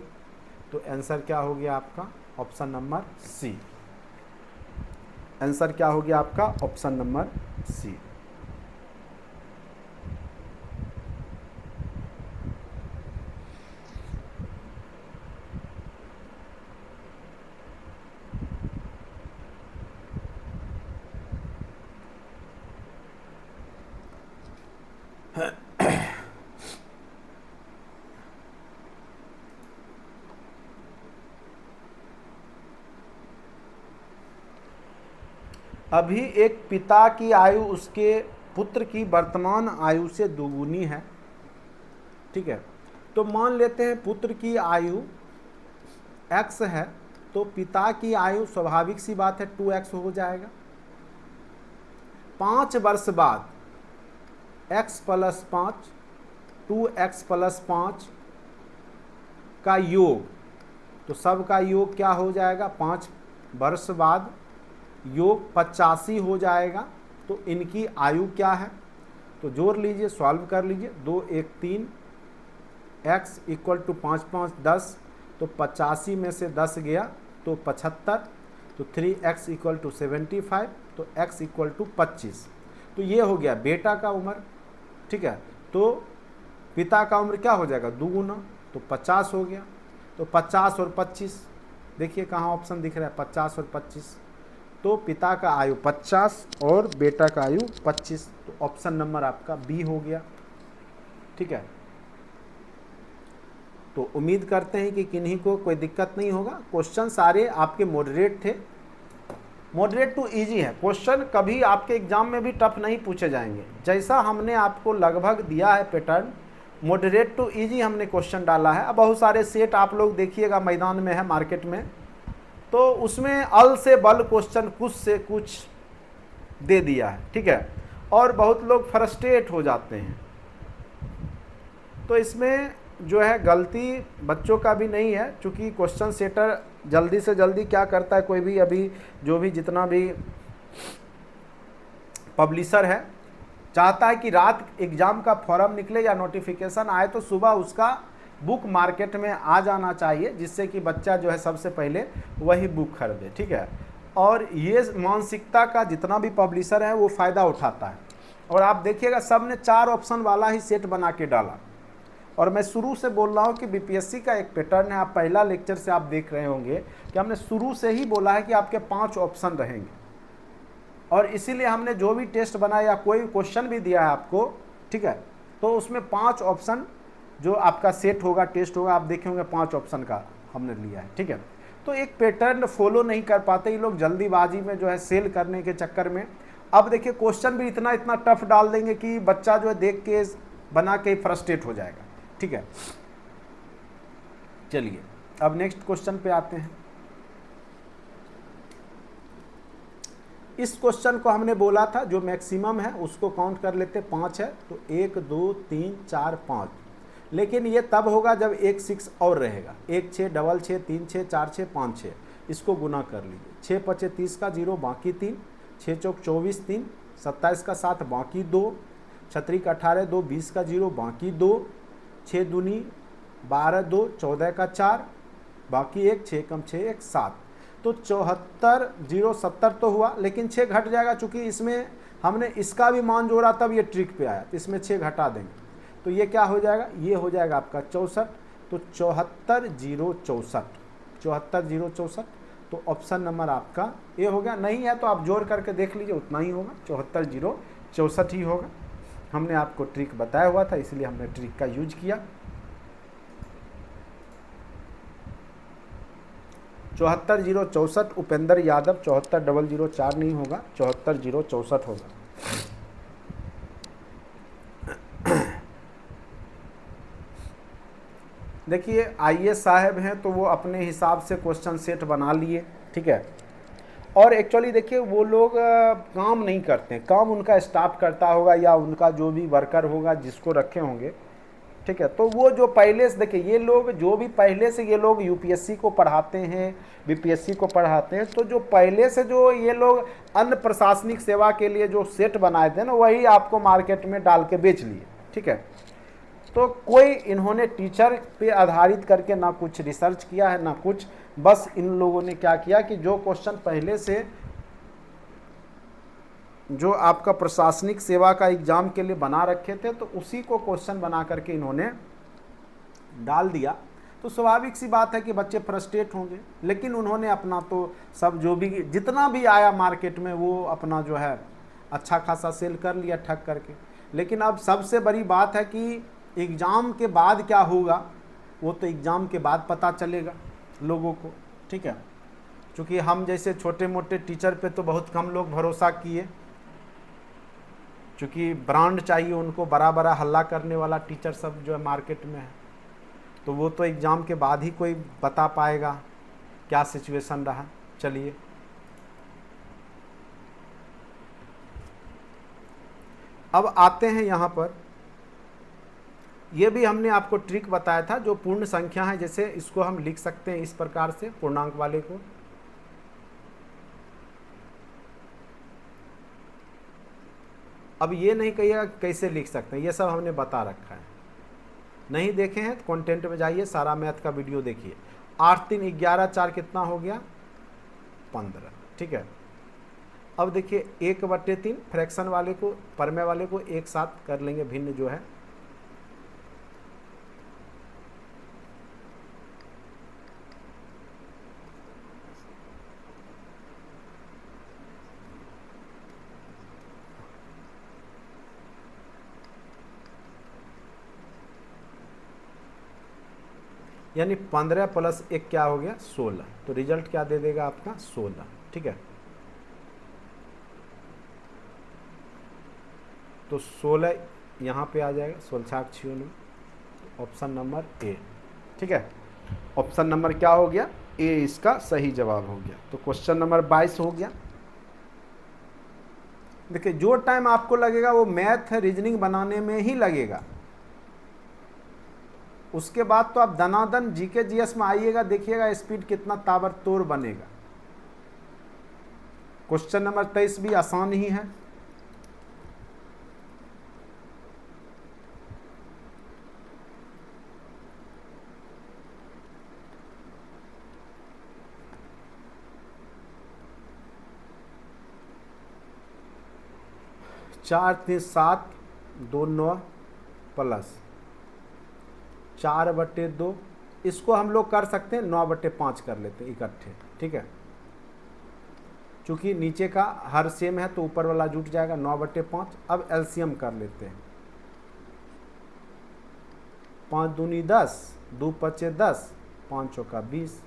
तो आंसर क्या हो गया आपका ऑप्शन नंबर सी। आंसर क्या हो गया आपका ऑप्शन नंबर सी। अभी एक पिता की आयु उसके पुत्र की वर्तमान आयु से दोगुनी है, ठीक है। तो मान लेते हैं पुत्र की आयु x है, तो पिता की आयु स्वाभाविक सी बात है 2x हो जाएगा। 5 वर्ष बाद x + 5 2x + 5 का योग, तो सब का योग क्या हो जाएगा 5 वर्ष बाद योग 85 हो जाएगा। तो इनकी आयु क्या है, तो जोड़ लीजिए, सॉल्व कर लीजिए। 2 1 3 x = 5 5 10, तो 85 में से 10 गया तो 75, तो 3x = 75, तो x = 25। तो ये हो गया बेटा का उम्र, ठीक है। तो पिता का उम्र क्या हो जाएगा दुगुना, तो 50 हो गया। तो 50 और 25 देखिए कहाँ ऑप्शन दिख रहा है 50 और 25, तो पिता का आयु 50 और बेटा का आयु 25, तो ऑप्शन नंबर आपका बी हो गया, ठीक है। तो उम्मीद करते हैं कि किन्हीं को कोई दिक्कत नहीं होगा। क्वेश्चन सारे आपके मॉडरेट थे, मॉडरेट टू इजी है। क्वेश्चन कभी आपके एग्जाम में भी टफ नहीं पूछे जाएंगे, जैसा हमने आपको लगभग दिया है पैटर्न, मॉडरेट टू इजी हमने क्वेश्चन डाला है। अब बहुत सारे सेट आप लोग देखिएगा मैदान में है मार्केट में, तो उसमें अल से बल क्वेश्चन कुछ से कुछ दे दिया है, ठीक है, और बहुत लोग फ्रस्ट्रेट हो जाते हैं। तो इसमें जो है गलती बच्चों का भी नहीं है, क्योंकि क्वेश्चन सेटर जल्दी से जल्दी क्या करता है, कोई भी अभी जो भी जितना भी पब्लिशर है चाहता है कि रात एग्ज़ाम का फॉर्म निकले या नोटिफिकेशन आए तो सुबह उसका बुक मार्केट में आ जाना चाहिए, जिससे कि बच्चा जो है सबसे पहले वही बुक खरीदे, ठीक है। और ये मानसिकता का जितना भी पब्लिशर है वो फ़ायदा उठाता है। और आप देखिएगा सब ने 4 ऑप्शन वाला ही सेट बना के डाला। और मैं शुरू से बोल रहा हूँ कि बीपीएससी का एक पैटर्न है, आप पहला लेक्चर से आप देख रहे होंगे कि हमने शुरू से ही बोला है कि आपके 5 ऑप्शन रहेंगे, और इसीलिए हमने जो भी टेस्ट बनाया या कोई क्वेश्चन भी दिया है आपको, ठीक है, तो उसमें 5 ऑप्शन जो आपका सेट होगा, टेस्ट होगा, आप देखे होंगे 5 ऑप्शन का हमने लिया है, ठीक है। तो एक पैटर्न फॉलो नहीं कर पाते ये लोग जल्दीबाजी में, जो है सेल करने के चक्कर में। अब देखिए क्वेश्चन भी इतना इतना टफ डाल देंगे कि बच्चा जो है देख के बना के फ्रस्ट्रेट हो जाएगा, ठीक है। चलिए अब नेक्स्ट क्वेश्चन पे आते हैं। इस क्वेश्चन को हमने बोला था जो मैक्सिमम है उसको काउंट कर लेते, 5 है तो 1 2 3 4 5, लेकिन ये तब होगा जब एक 6 और रहेगा। 1 6 डबल 6 3 6 4 6 5 6, इसको गुना कर लीजिए। 6 5 30 का 0 बाकी 3, 6 चौक 24 3, 27 का 7 बाकी 2, 36 का 18 2, 20 का 0 बाकी 2, 6 दूनी 12 2, 14 का 4 बाकी 1, 6 कम 6 1 7, तो 74 0 70 तो हुआ, लेकिन 6 घट जाएगा चूँकि इसमें हमने इसका भी मान जोड़ा तब ये ट्रिक पे आया, तो इसमें 6 घटा देंगे तो ये क्या हो जाएगा, ये हो जाएगा आपका 64। तो 74 0 64, 74 0 64, तो ऑप्शन नंबर आपका ए हो गया। नहीं है तो आप जोड़ करके देख लीजिए, उतना ही होगा, 74,064 ही होगा। हमने आपको ट्रिक बताया हुआ था, इसलिए हमने ट्रिक का यूज किया। 74,064 उपेंद्र यादव, 74,004 नहीं होगा, 74,064 होगा। देखिए आईएएस साहब हैं तो वो अपने हिसाब से क्वेश्चन सेट बना लिए, ठीक है। और एक्चुअली देखिए वो लोग काम नहीं करते, काम उनका स्टाफ करता होगा या उनका जो भी वर्कर होगा जिसको रखे होंगे, ठीक है। तो वो जो पहले से देखिए, ये लोग जो भी पहले से ये लोग यूपीएससी को पढ़ाते हैं, बीपीएससी को पढ़ाते हैं, तो जो पहले से जो ये लोग अन्य प्रशासनिक सेवा के लिए जो सेट बनाए थे ना, वही आपको मार्केट में डाल के बेच लिए, ठीक है। तो कोई इन्होंने टीचर पे आधारित करके ना कुछ रिसर्च किया है ना कुछ, बस इन लोगों ने क्या किया कि जो क्वेश्चन पहले से जो आपका प्रशासनिक सेवा का एग्जाम के लिए बना रखे थे, तो उसी को क्वेश्चन बना करके इन्होंने डाल दिया। तो स्वाभाविक सी बात है कि बच्चे फ्रस्ट्रेट होंगे, लेकिन उन्होंने अपना तो सब जो भी जितना भी आया मार्केट में वो अपना जो है अच्छा खासा सेल कर लिया ठग करके। लेकिन अब सबसे बड़ी बात है कि एग्ज़ाम के बाद क्या होगा वो तो एग्ज़ाम के बाद पता चलेगा लोगों को, ठीक है। क्योंकि हम जैसे छोटे मोटे टीचर पे तो बहुत कम लोग भरोसा किए, क्योंकि ब्रांड चाहिए उनको, बड़ा बड़ा हल्ला करने वाला टीचर सब जो है मार्केट में है, तो वो तो एग्ज़ाम के बाद ही कोई बता पाएगा क्या सिचुएशन रहा। चलिए अब आते हैं यहाँ पर, ये भी हमने आपको ट्रिक बताया था, जो पूर्ण संख्या है जैसे इसको हम लिख सकते हैं इस प्रकार से, पूर्णांक वाले को। अब ये नहीं कहिएगा कैसे लिख सकते हैं, ये सब हमने बता रखा है। नहीं देखे हैं तो कंटेंट में जाइए, सारा मैथ का वीडियो देखिए। 8 3 11 4 कितना हो गया 15, ठीक है। अब देखिए 1/3 फ्रैक्शन वाले को, परमे वाले को एक साथ कर लेंगे, भिन्न जो है। यानी 15 + 1 क्या हो गया 16, तो रिजल्ट क्या दे देगा आपका 16, ठीक है। तो 16 यहाँ पे आ जाएगा, 16×6 ऑप्शन नंबर ए, ठीक है। ऑप्शन नंबर क्या हो गया ए, इसका सही जवाब हो गया। तो क्वेश्चन नंबर 22 हो गया। देखिए जो टाइम आपको लगेगा वो मैथ रीजनिंग बनाने में ही लगेगा, उसके बाद तो आप दनादन जीके जीएस में आइएगा, देखिएगा स्पीड कितना ताबड़तोड़ बनेगा। क्वेश्चन नंबर 23 भी आसान ही है। चार 3 7 2 9 प्लस 4/2, इसको हम लोग कर सकते हैं 9/5 कर लेते हैं इकट्ठे, ठीक है। चूंकि नीचे का हर सेम है तो ऊपर वाला जुट जाएगा 9/5। अब एलसीएम कर लेते हैं, 5 दूनी 10, 2 5 10, 5 चौका 20,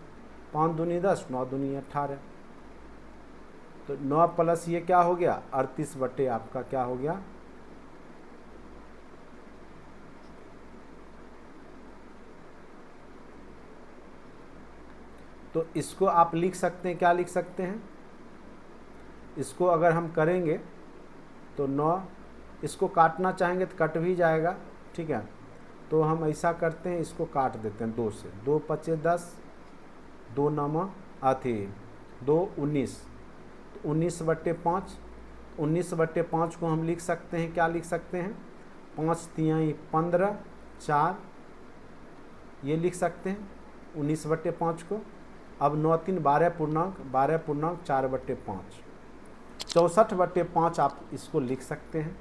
5 दूनी 10, 9 दूनी 18। तो 9 प्लस ये क्या हो गया 38 आपका क्या हो गया, तो इसको आप लिख सकते हैं, क्या लिख सकते हैं, इसको अगर हम करेंगे तो 9, इसको काटना चाहेंगे तो कट भी जाएगा, ठीक है। तो हम ऐसा करते हैं, इसको काट देते हैं 2 से, 2 5 10, 2 9 2 19, तो 19/5, 19/5 को हम लिख सकते हैं, क्या लिख सकते हैं 5 3 15, 4 ये लिख सकते हैं 19/5 को। अब 9 3 12 पूर्णांक, 12 पूर्णांक 4/5, 64/5 आप इसको लिख सकते हैं।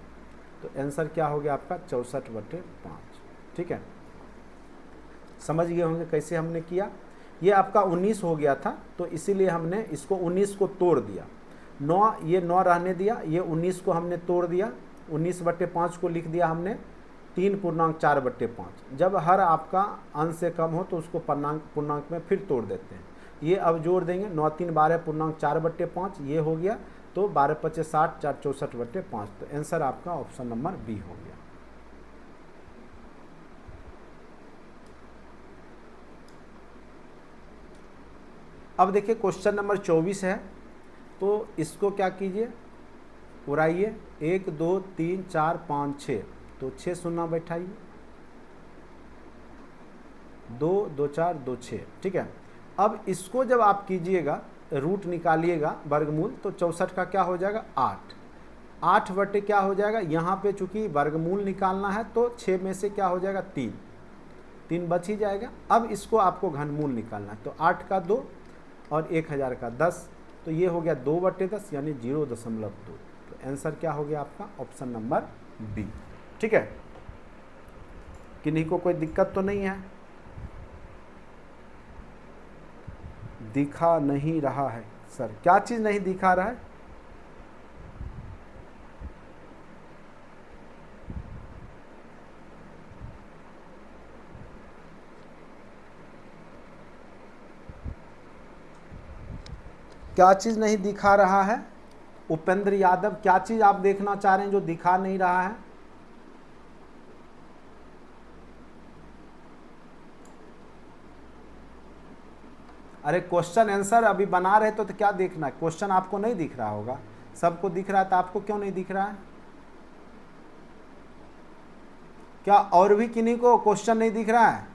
तो आंसर क्या हो गया आपका 64/5, ठीक है। समझ गए होंगे कैसे हमने किया। ये आपका 19 हो गया था, तो इसीलिए हमने इसको 19 को तोड़ दिया। 9, ये 9 रहने दिया, ये 19 को हमने तोड़ दिया, 19/5 को लिख दिया हमने 3.4/5। जब हर आपका अंश से कम हो तो उसको पूर्णांक में फिर तोड़ देते हैं। ये अब जोड़ देंगे, 9 3 12 पूर्णांक 4/5, ये हो गया, तो 12 5 60, 4 64/5। तो आंसर आपका ऑप्शन नंबर बी हो गया। अब देखिए क्वेश्चन नंबर 24 है, तो इसको क्या कीजिए, उड़ाइए, 1 2 3 4 5 6, तो 6 शून्य बैठाइए, 2 2 4 2 6, ठीक है। अब इसको जब आप कीजिएगा, रूट निकालिएगा वर्गमूल, तो 64 का क्या हो जाएगा 8, 8 बटे क्या हो जाएगा, यहाँ पे चूंकि वर्गमूल निकालना है तो 6 में से क्या हो जाएगा 3, 3 बच ही जाएगा। अब इसको आपको घनमूल निकालना है, तो 8 का 2 और 1000 का 10, तो ये हो गया 2/10 यानी 0.2। तो आंसर क्या हो गया आपका ऑप्शन नंबर बी, ठीक है। किन्हीं को कोई दिक्कत तो नहीं है? दिखा नहीं रहा है सर, क्या चीज नहीं दिखा रहा है? क्या चीज नहीं दिखा रहा है? उपेंद्र यादव, क्या चीज आप देखना चाह रहे हैं जो दिखा नहीं रहा है? अरे क्वेश्चन आंसर अभी बना रहे तो क्या देखना है? क्वेश्चन आपको नहीं दिख रहा होगा, सबको दिख रहा है, तो आपको क्यों नहीं दिख रहा है? क्या और भी किन्हीं को क्वेश्चन नहीं दिख रहा है?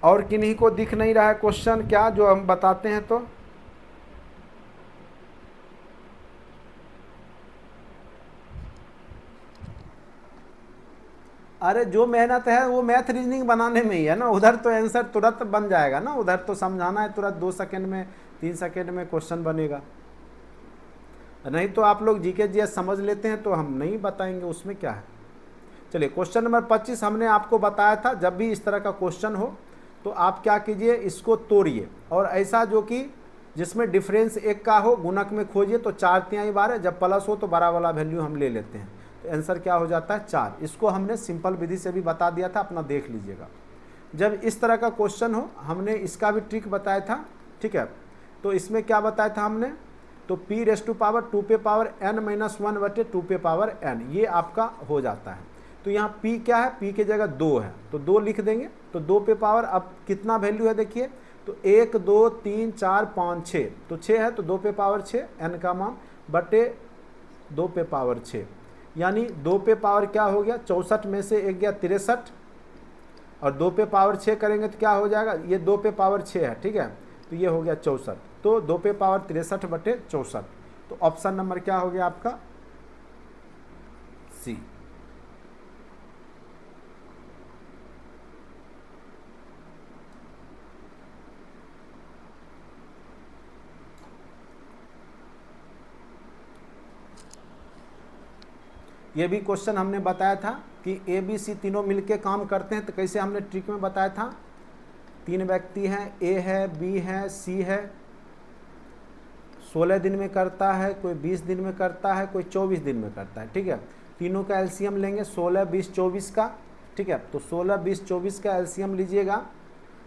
और किन्हीं को दिख नहीं रहा है क्वेश्चन क्या, जो हम बताते हैं? तो अरे जो मेहनत है वो मैथ रीजनिंग बनाने में ही है ना, उधर तो आंसर तुरंत बन जाएगा ना, उधर तो समझाना है तुरंत, 2 सेकंड में 3 सेकंड में क्वेश्चन बनेगा। नहीं तो आप लोग जीके जीएस समझ लेते हैं तो हम नहीं बताएंगे, उसमें क्या है। चलिए क्वेश्चन नंबर 25 हमने आपको बताया था, जब भी इस तरह का क्वेश्चन हो तो आप क्या कीजिए, इसको तोड़िए, और ऐसा जो कि जिसमें डिफरेंस 1 का हो, गुणक में खोजिए, तो 4 3 12, जब प्लस हो तो बड़ा वाला वैल्यू हम ले लेते हैं, तो आंसर क्या हो जाता है 4। इसको हमने सिंपल विधि से भी बता दिया था, अपना देख लीजिएगा। जब इस तरह का क्वेश्चन हो, हमने इसका भी ट्रिक बताया था, ठीक है। तो इसमें क्या बताया था हमने, तो p⁻2 पे पावर n - 1/2 पे पावर n, ये आपका हो जाता है। तो यहाँ p क्या है, p की जगह 2 है, तो 2 लिख देंगे, तो 2 पे पावर अब कितना वैल्यू है देखिए, तो 1 2 3 4 5 6, तो 6 है, तो 2 पे पावर 6 n का मान बटे 2 पे पावर 6, यानी 2 पे पावर क्या हो गया, 64 में से 1 गया 63, और 2 पे पावर 6 करेंगे तो क्या हो जाएगा, ये 2 पे पावर 6 है, ठीक है, तो ये हो गया 64, तो 2 पे पावर 63/64। तो ऑप्शन नंबर क्या हो गया आपका सी। ये भी क्वेश्चन हमने बताया था कि ए बी सी तीनों मिलके काम करते हैं, तो कैसे हमने ट्रिक में बताया था, 3 व्यक्ति हैं, ए है, बी है, सी है, 16 दिन में करता है, कोई 20 दिन में करता है, कोई 24 दिन में करता है, ठीक है। तीनों का एलसीएम लेंगे 16 20 24 का, ठीक है। तो 16 20 24 का एलसीएम लीजिएगा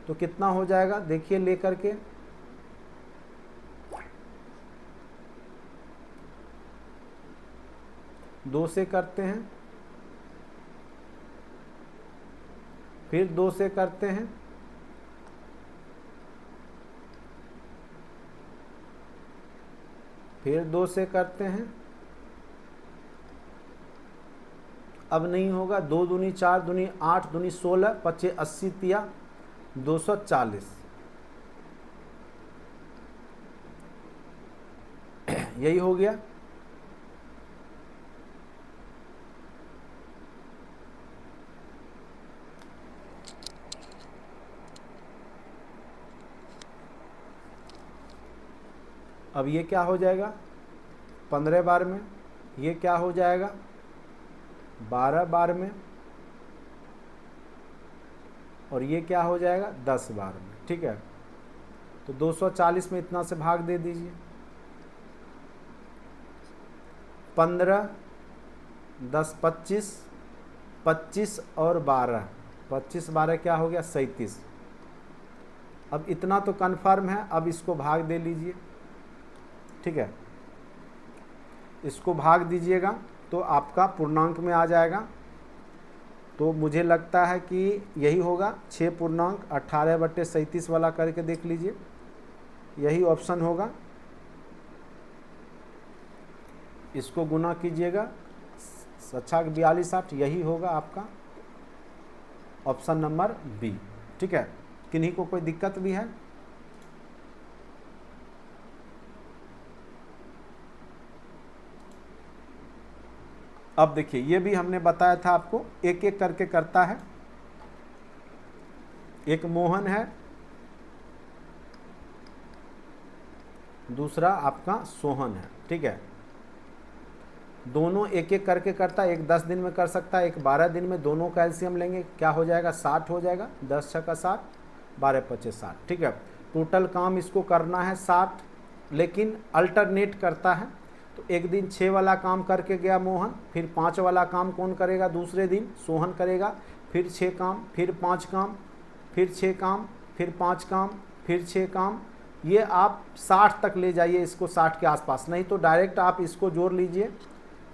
तो कितना हो जाएगा, देखिए ले करके, दो से करते हैं, फिर 2 से करते हैं, फिर 2 से करते हैं, अब नहीं होगा, 2 दूनी 4 दूनी 8 दूनी 16, 25 80 तिया 240, यही हो गया। अब ये क्या हो जाएगा 15 बार में, ये क्या हो जाएगा 12 बार में, और ये क्या हो जाएगा 10 बार में। ठीक है, तो 240 में इतना से भाग दे दीजिए। 15 10 25, 25 और 12, 25 12 क्या हो गया 37। अब इतना तो कन्फर्म है, अब इसको भाग दे लीजिए। ठीक है, इसको भाग दीजिएगा तो आपका पूर्णांक में आ जाएगा। तो मुझे लगता है कि यही होगा 6.18/37 वाला करके देख लीजिए, यही ऑप्शन होगा। इसको गुना कीजिएगा 42 8, यही होगा आपका ऑप्शन नंबर बी। ठीक है, किन्हीं को कोई दिक्कत भी है? अब देखिए ये भी हमने बताया था आपको, एक एक करके करता है। एक मोहन है, दूसरा आपका सोहन है। ठीक है, दोनों एक एक करके करता है। एक 10 दिन में कर सकता है, एक 12 दिन में। दोनों का एलसीएम लेंगे, क्या हो जाएगा 60 हो जाएगा। 10 6 का 60, 12 25 60। ठीक है, टोटल काम इसको करना है 60, लेकिन अल्टरनेट करता है। तो एक दिन 6 वाला काम करके गया मोहन, फिर 5 वाला काम कौन करेगा दूसरे दिन सोहन करेगा, फिर 6 काम, फिर 5 काम, फिर 6 काम, फिर 5 काम, फिर 6 काम। ये आप 60 तक ले जाइए इसको, 60 के आसपास। नहीं तो डायरेक्ट आप इसको जोड़ लीजिए।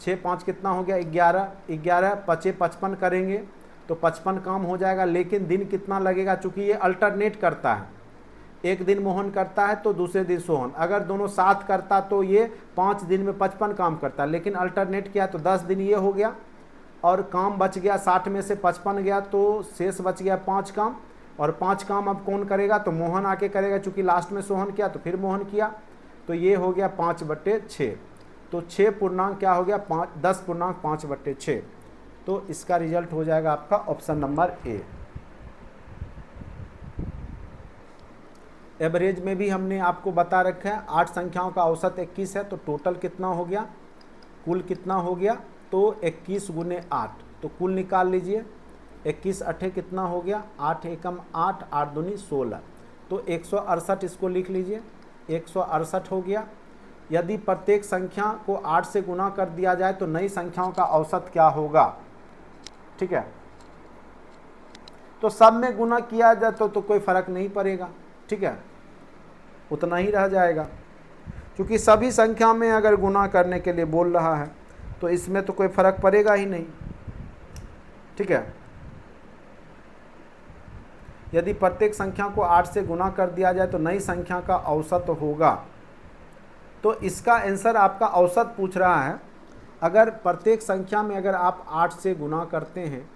6 5 कितना हो गया 11, 11 5 55 करेंगे तो 55 काम हो जाएगा। लेकिन दिन कितना लगेगा, चूँकि ये अल्टरनेट करता है। एक दिन मोहन करता है तो दूसरे दिन सोहन। अगर दोनों साथ करता तो ये 5 दिन में 55 काम करता, लेकिन अल्टरनेट किया तो 10 दिन ये हो गया और काम बच गया। 60 में से 55 गया तो शेष बच गया 5 काम, और 5 काम अब कौन करेगा तो मोहन आके करेगा। चूँकि लास्ट में सोहन किया तो फिर मोहन किया, तो ये हो गया 5/6। तो 6 पूर्णांक क्या हो गया 10.5/6। तो इसका रिजल्ट हो जाएगा आपका ऑप्शन नंबर ए। एवरेज में भी हमने आपको बता रखा है 8 संख्याओं का औसत 21 है, तो टोटल कितना हो गया, कुल कितना हो गया तो 21 × 8। तो कुल निकाल लीजिए। 21 8 कितना हो गया 8 एकम 8, 8 दूनी 16। तो 168 इसको लिख लीजिए, 168 हो गया। यदि प्रत्येक संख्या को 8 से गुना कर दिया जाए तो नई संख्याओं का औसत क्या होगा। ठीक है, तो सब में गुना किया जाए तो कोई फर्क नहीं पड़ेगा। ठीक है, उतना ही रह जाएगा। क्योंकि सभी संख्या में अगर गुना करने के लिए बोल रहा है तो इसमें तो कोई फर्क पड़ेगा ही नहीं। ठीक है, यदि प्रत्येक संख्या को 8 से गुना कर दिया जाए तो नई संख्या का औसत होगा। तो इसका आंसर आपका औसत पूछ रहा है। अगर प्रत्येक संख्या में अगर आप 8 से गुना करते हैं,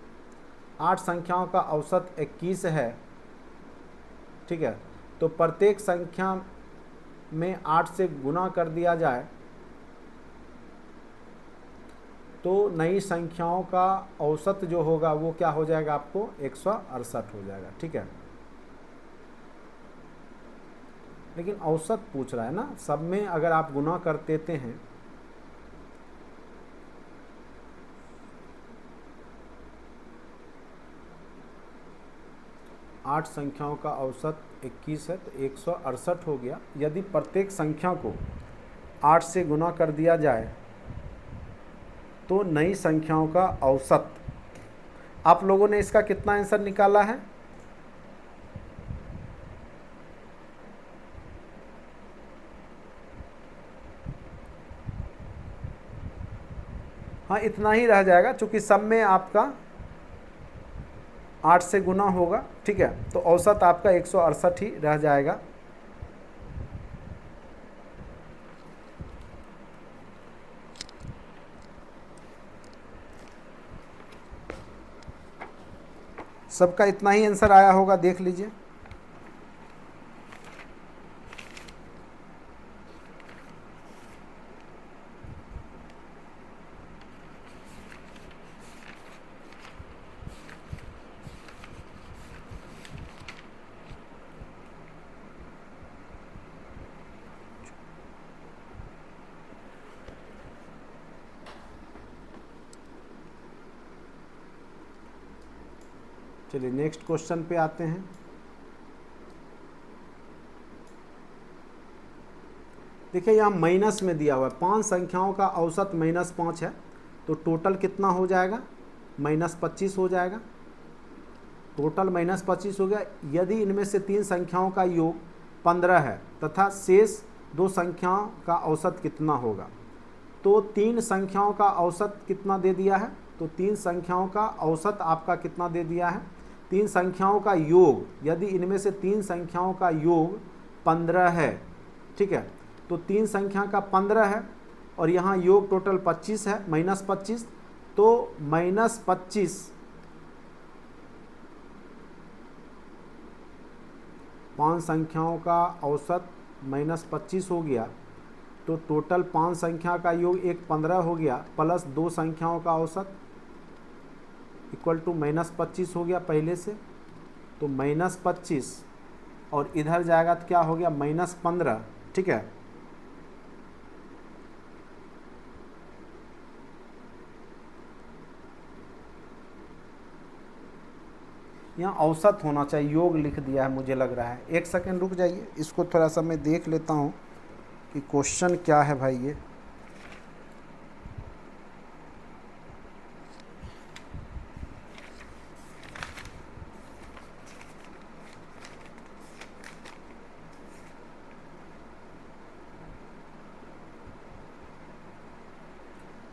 8 संख्याओं का औसत 21 है। ठीक है, तो प्रत्येक संख्या में 8 से गुना कर दिया जाए तो नई संख्याओं का औसत जो होगा वो क्या हो जाएगा आपको 168 हो जाएगा। ठीक है, लेकिन औसत पूछ रहा है ना, सब में अगर आप गुना कर देते हैं आठ संख्याओं का औसत 21 है तो 168 हो गया। यदि प्रत्येक संख्या को 8 से गुना कर दिया जाए तो नई संख्याओं का औसत, आप लोगों ने इसका कितना आंसर निकाला है? हाँ, इतना ही रह जाएगा क्योंकि सब में आपका 8 से गुना होगा। ठीक है, तो औसत आपका 168 ही रह जाएगा। सबका इतना ही आंसर आया होगा, देख लीजिए। चलिए नेक्स्ट क्वेश्चन पे आते हैं। देखिए यहाँ माइनस में दिया हुआ है 5 संख्याओं का औसत -5 है, तो टोटल कितना हो जाएगा, -25 हो जाएगा। टोटल -25 हो गया। यदि इनमें से 3 संख्याओं का योग 15 है तथा शेष 2 संख्याओं का औसत कितना होगा। तो 3 संख्याओं का औसत कितना दे दिया है, तो 3 संख्याओं का औसत आपका कितना दे दिया है, 3 संख्याओं का योग, यदि इनमें से 3 संख्याओं का योग 15 है, ठीक है, तो 3 संख्या का 15 है और यहाँ योग टोटल 25 है, -25, तो -25 5 संख्याओं का औसत -25 हो गया, तो टोटल 5 संख्या का योग एक 15 हो गया, प्लस 2 संख्याओं का औसत इक्वल टू -25 हो गया पहले से, तो -25 और इधर जाएगा तो क्या हो गया, -15, ठीक है। यहाँ औसत होना चाहिए, योग लिख दिया है मुझे लग रहा है। एक सेकंड रुक जाइए, इसको थोड़ा सा मैं देख लेता हूँ कि क्वेश्चन क्या है भाई ये।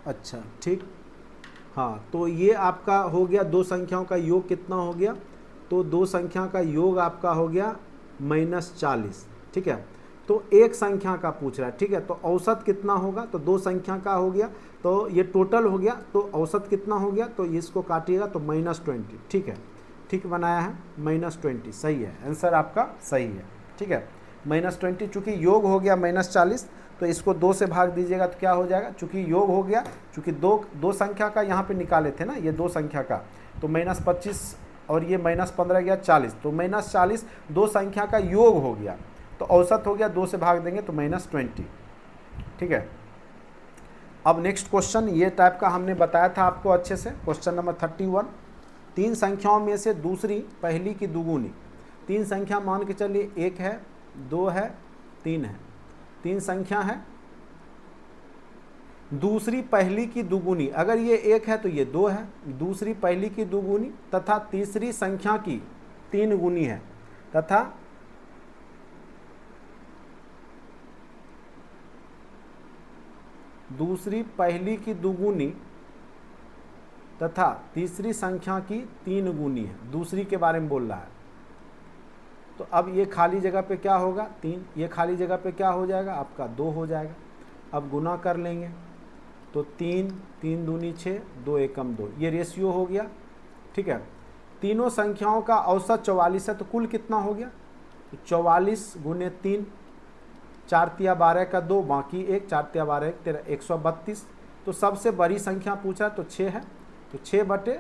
अच्छा ठीक, हाँ, तो ये आपका हो गया 2 संख्याओं का योग कितना हो गया, तो 2 संख्या का योग आपका हो गया -40, ठीक है। तो एक संख्या का पूछ रहा है, ठीक है, तो औसत कितना होगा, तो 2 संख्या का हो गया, तो ये टोटल हो गया, तो औसत कितना हो गया, तो इसको काटिएगा तो -20, ठीक है, ठीक बनाया है, -20 सही है, आंसर आपका सही है, ठीक है। -20 चूँकि योग हो गया -40, तो इसको 2 से भाग दीजिएगा तो क्या हो जाएगा, चूँकि योग हो गया, चूँकि दो संख्या का यहाँ पे निकाले थे ना, ये 2 संख्या का, तो -25 और ये -15 गया 40, तो -40 2 संख्या का योग हो गया, तो औसत हो गया, 2 से भाग देंगे तो -20, ठीक है। अब नेक्स्ट क्वेश्चन ये टाइप का हमने बताया था आपको अच्छे से, क्वेश्चन नंबर 31। 3 संख्याओं में से दूसरी पहली की दुगुनी, 3 संख्या मान के चलिए 1 है, 2 है, 3 है, 3 संख्या है, दूसरी पहली की दुगुनी, अगर ये 1 है तो ये 2 है, दूसरी पहली की दुगुनी तथा तीसरी संख्या की 3 गुनी है, तथा दूसरी पहली की दुगुनी तथा तीसरी संख्या की 3 गुनी है, दूसरी के बारे में बोल रहा है। तो अब ये खाली जगह पे क्या होगा, 3, ये खाली जगह पे क्या हो जाएगा आपका 2 हो जाएगा। अब गुना कर लेंगे तो 3, 3 दूनी 6, 2 एकम 2, ये रेशियो हो गया, ठीक है। तीनों संख्याओं का औसत 44 है, तो कुल कितना हो गया, तो 44 गुने 3, 4 तिया 12 का 2, बाकी 1, 4 तिया 12 13, 132। तो सबसे बड़ी संख्या पूछा तो 6 है, तो 6 बटे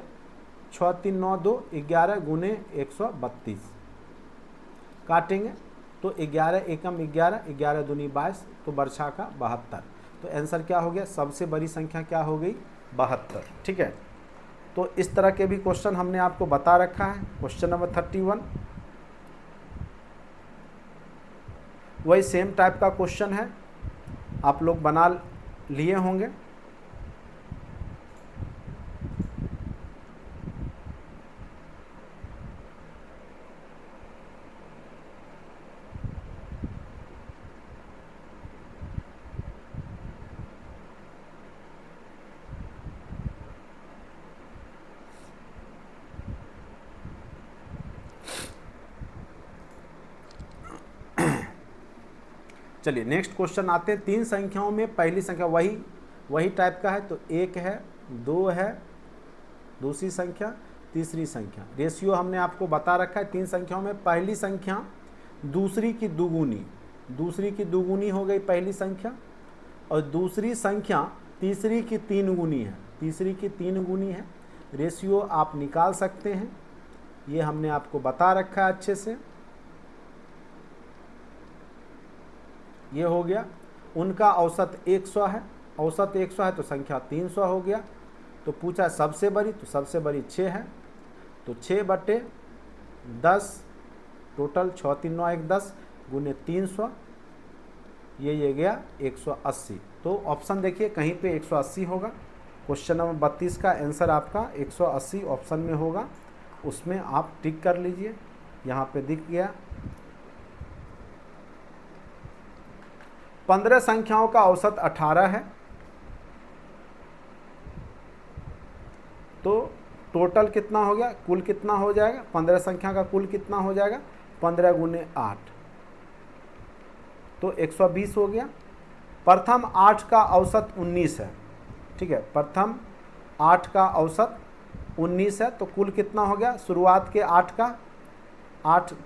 6 3 9 2 11 गुने 132 काटेंगे तो 11 एकम 11, 11 दूनी 22, तो बरछा का 72। तो आंसर क्या हो गया, सबसे बड़ी संख्या क्या हो गई, 72, ठीक है। तो इस तरह के भी क्वेश्चन हमने आपको बता रखा है। क्वेश्चन नंबर 31 वही सेम टाइप का क्वेश्चन है, आप लोग बना लिए होंगे। चलिए नेक्स्ट क्वेश्चन आते हैं। 3 संख्याओं में पहली संख्या वही टाइप का है, तो 1 है, 2 है, दूसरी संख्या, तीसरी संख्या। रेशियो हमने आपको बता रखा है, 3 संख्याओं में पहली संख्या दूसरी की दुगुनी हो गई पहली संख्या, और दूसरी संख्या तीसरी की 3 गुनी है, तीसरी की 3 गुनी है। रेशियो आप निकाल सकते हैं, ये हमने आपको बता रखा है अच्छे से। ये हो गया, उनका औसत 100 है, औसत 100 है तो संख्या 300 हो गया। तो पूछा सबसे बड़ी, तो सबसे बड़ी 6 है, तो 6/10 टोटल 6 3 9 1 10 गुने 300, ये गया 180। तो ऑप्शन देखिए कहीं पे 180 होगा। क्वेश्चन नंबर 32 का आंसर आपका 180 ऑप्शन में होगा, उसमें आप टिक कर लीजिए। यहाँ पे दिख गया। 15 संख्याओं का औसत 18 है, तो टोटल कितना हो गया, कुल कितना हो जाएगा, 15 संख्या का कुल कितना हो जाएगा, 15 गुने 8 तो 120 हो गया। प्रथम 8 का औसत 19 है, ठीक है, प्रथम 8 का औसत 19 है, तो कुल कितना हो गया, शुरुआत के 8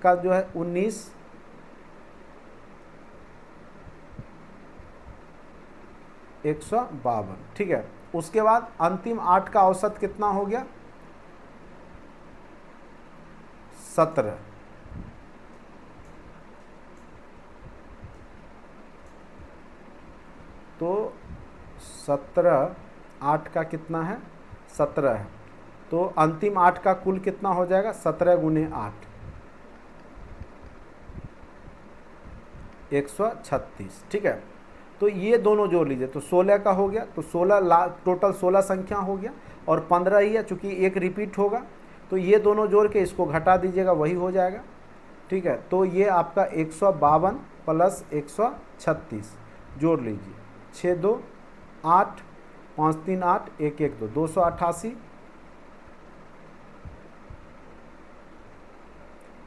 का जो है 19 152, ठीक है। उसके बाद अंतिम 8 का औसत कितना हो गया, 17, तो 17 8 का कितना है, 17 है, तो अंतिम 8 का कुल कितना हो जाएगा, 17 गुने 8 136, ठीक है। तो ये दोनों जोड़ लीजिए, तो 16 का हो गया, तो 16 टोटल 16 संख्या हो गया, और 15 ही है, चूंकि एक रिपीट होगा, तो ये दोनों जोड़ के इसको घटा दीजिएगा, वही हो जाएगा, ठीक है। तो ये आपका 152 प्लस 136 जोड़ लीजिए, 6 2 8 5 3 8 1 1 2 288,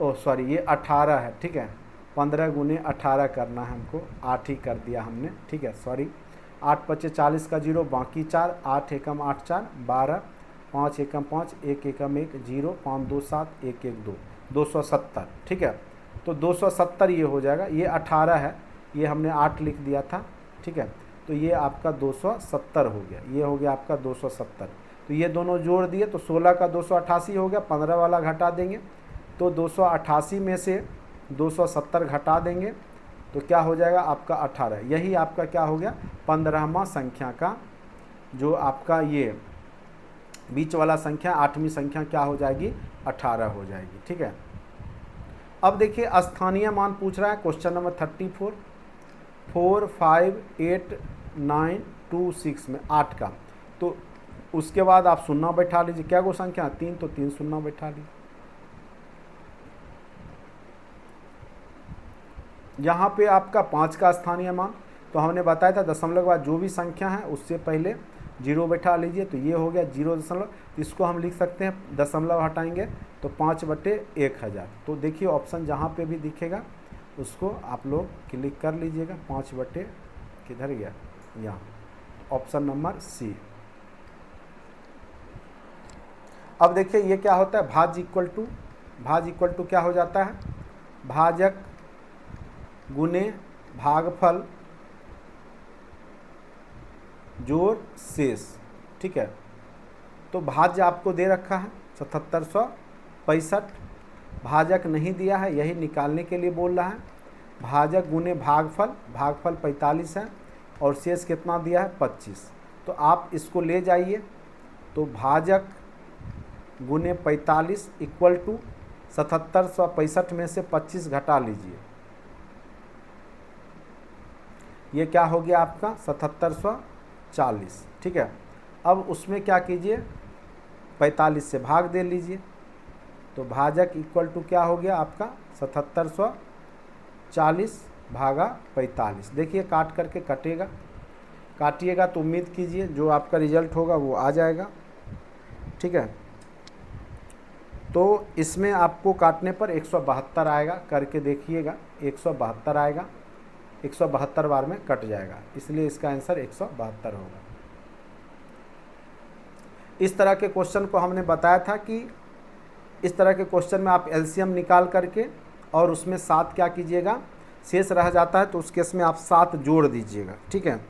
ओह सॉरी ये 18 है, ठीक है, 15 गुने 18 करना है हमको, 8 ही कर दिया हमने, ठीक है, सॉरी। 8 5 40 का 0 बाकी 4, 8 एकम 8 4 12, 5 एकम 5 1 एकम 1 0 5 2 7 1 1 2 270, ठीक है। तो 270 ये हो जाएगा, ये 18 है, ये हमने 8 लिख दिया था, ठीक है, तो ये आपका 270 हो गया, ये हो गया आपका 270। तो ये दोनों जोड़ दिए, तो 16 का 288 हो गया, 15 वाला घटा देंगे, तो 288 में से 270 घटा देंगे, तो क्या हो जाएगा आपका 18। यही आपका क्या हो गया, 15वां संख्या का जो आपका ये बीच वाला संख्या 8वीं संख्या क्या हो जाएगी, 18 हो जाएगी, ठीक है। अब देखिए स्थानीय मान पूछ रहा है क्वेश्चन नंबर 34, 4 5 8 9 2 6 में 8 का, तो उसके बाद आप शून्य बैठा लीजिए, क्या गो संख्या 3, तो 3 शून्य बैठा लीजिए। यहाँ पे आपका 5 का स्थानीय मान, तो हमने बताया था दशमलव के बाद जो भी संख्या है उससे पहले 0 बैठा लीजिए, तो ये हो गया 0 इसको हम लिख सकते हैं, दशमलव हटाएंगे तो 5/1000। तो देखिए ऑप्शन जहाँ पे भी दिखेगा उसको आप लोग क्लिक कर लीजिएगा, 5/ किधर गया, यहाँ ऑप्शन नंबर सी। अब देखिए ये क्या होता है, भाज्य इक्वल टू क्या हो जाता है, भाजक गुने भागफल जोड़ शेष, ठीक है। तो भाज्य आपको दे रखा है 7765, भाजक नहीं दिया है, यही निकालने के लिए बोल रहा है। भाजक गुने भागफल 45 है, और शेष कितना दिया है 25। तो आप इसको ले जाइए, तो भाजक गुने 45 इक्वल टू 7765 में से 25 घटा लीजिए, ये क्या हो गया आपका 7740, ठीक है। अब उसमें क्या कीजिए, 45 से भाग दे लीजिए, तो भाजक इक्वल टू क्या हो गया आपका 7740 भागा 45। देखिए काट करके कटेगा, काटिएगा तो उम्मीद कीजिए जो आपका रिजल्ट होगा वो आ जाएगा, ठीक है। तो इसमें आपको काटने पर 172 आएगा, करके देखिएगा 172 आएगा, 172 बार में कट जाएगा, इसलिए इसका आंसर 172 होगा। इस तरह के क्वेश्चन को हमने बताया था कि इस तरह के क्वेश्चन में आप एलसीएम निकाल करके और उसमें 7 क्या कीजिएगा, शेष रह जाता है तो उस केस में आप 7 जोड़ दीजिएगा, ठीक है।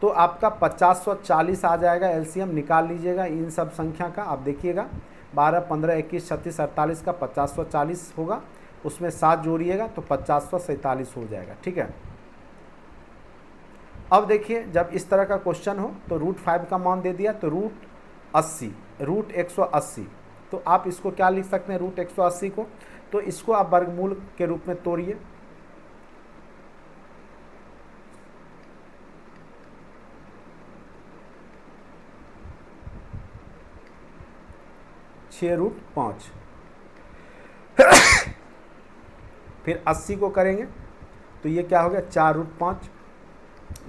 तो आपका 5040 आ जाएगा, एलसीएम निकाल लीजिएगा इन सब संख्या का। आप देखिएगा 12 15 21 36 48 का 5040 होगा, उसमें 7 जोड़िएगा तो 5047 हो जाएगा, ठीक है। अब देखिए जब इस तरह का क्वेश्चन हो तो √5 का मान दे दिया, तो √80 √180 तो आप इसको क्या लिख सकते हैं, रूट 180 को, तो इसको आप वर्गमूल के रूप में तोड़िए। √5 फिर 80 को करेंगे तो ये क्या हो गया, 4√5,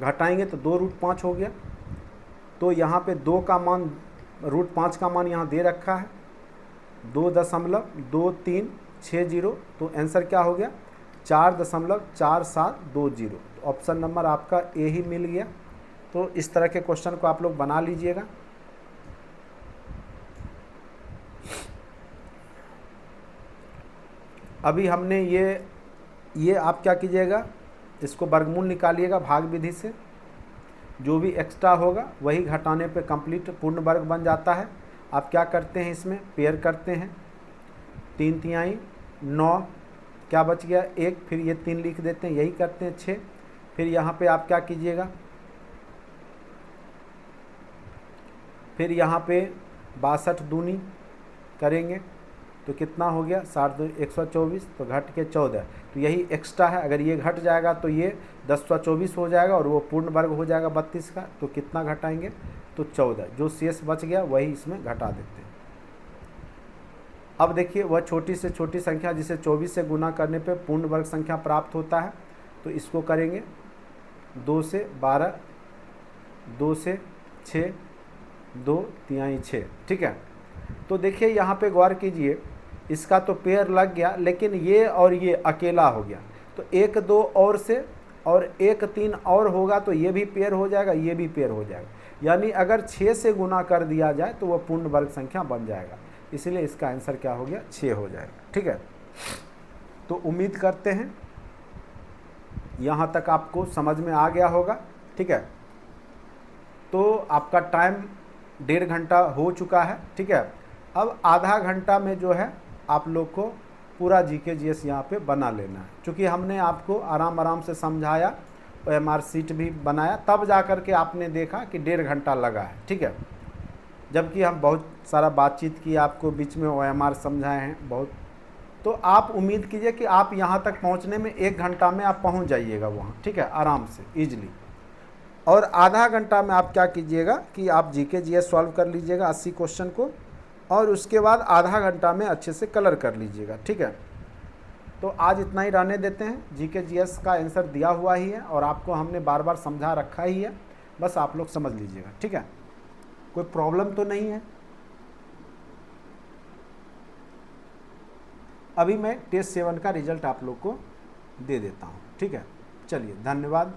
घटाएंगे तो 2√5 हो गया। तो यहाँ पे 2 का मान, √5 का मान यहाँ दे रखा है 2.2360, तो आंसर क्या हो गया 4.4720। तो ऑप्शन नंबर आपका ए ही मिल गया। तो इस तरह के क्वेश्चन को आप लोग बना लीजिएगा। अभी हमने ये आप क्या कीजिएगा, इसको वर्गमूल निकालिएगा भाग विधि से, जो भी एक्स्ट्रा होगा वही घटाने पे कंप्लीट पूर्ण वर्ग बन जाता है। आप क्या करते हैं, इसमें पेयर करते हैं, 3 तिहाई 9, क्या बच गया 1, फिर ये 3 लिख देते हैं, यही करते हैं 6। फिर यहाँ पे आप क्या कीजिएगा, फिर यहाँ पे 62 दूनी करेंगे तो कितना हो गया 124, तो घट के 14, तो यही एक्स्ट्रा है। अगर ये घट जाएगा तो ये 1024 हो जाएगा और वो पूर्ण वर्ग हो जाएगा 32 का। तो कितना घटाएंगे, तो 14, जो शेष बच गया वही इसमें घटा देते हैं। अब देखिए वह छोटी से छोटी संख्या जिसे 24 से गुना करने पे पूर्ण वर्ग संख्या प्राप्त होता है, तो इसको करेंगे 2 से 12, 2 से 6, 2 तिहाई 6, ठीक है। तो देखिए यहाँ पे गौर कीजिए, इसका तो पेयर लग गया, लेकिन ये और ये अकेला हो गया। तो 1 2 और से और 1 3 और होगा तो ये भी पेयर हो जाएगा, ये भी पेयर हो जाएगा। यानी अगर 6 से गुना कर दिया जाए तो वह पूर्ण वर्ग संख्या बन जाएगा। इसलिए इसका आंसर क्या हो गया, 6 हो जाएगा, ठीक है। तो उम्मीद करते हैं यहाँ तक आपको समझ में आ गया होगा, ठीक है। तो आपका टाइम 1.5 घंटा हो चुका है, ठीक है। अब आधा घंटा में जो है आप लोग को पूरा जीके जीएस यहाँ पे बना लेना है। चूँकि हमने आपको आराम से समझाया, OMR शीट भी बनाया, तब जा कर के आपने देखा कि 1.5 घंटा लगा है, ठीक है। जबकि हम बहुत सारा बातचीत की, आपको बीच में OMR समझाए हैं बहुत। तो आप उम्मीद कीजिए कि आप यहाँ तक पहुँचने में 1 घंटा में आप पहुँच जाइएगा वहाँ, ठीक है, आराम से ईजिली। और आधा घंटा में आप क्या कीजिएगा कि आप जीके जीएस सॉल्व कर लीजिएगा 80 क्वेश्चन को, और उसके बाद आधा घंटा में अच्छे से कलर कर लीजिएगा, ठीक है। तो आज इतना ही रहने देते हैं। जीके जीएस का आंसर दिया हुआ ही है और आपको हमने बार बार समझा रखा ही है, बस आप लोग समझ लीजिएगा, ठीक है। कोई प्रॉब्लम तो नहीं है। अभी मैं टेस्ट 7 का रिजल्ट आप लोग को दे देता हूँ, ठीक है। चलिए, धन्यवाद।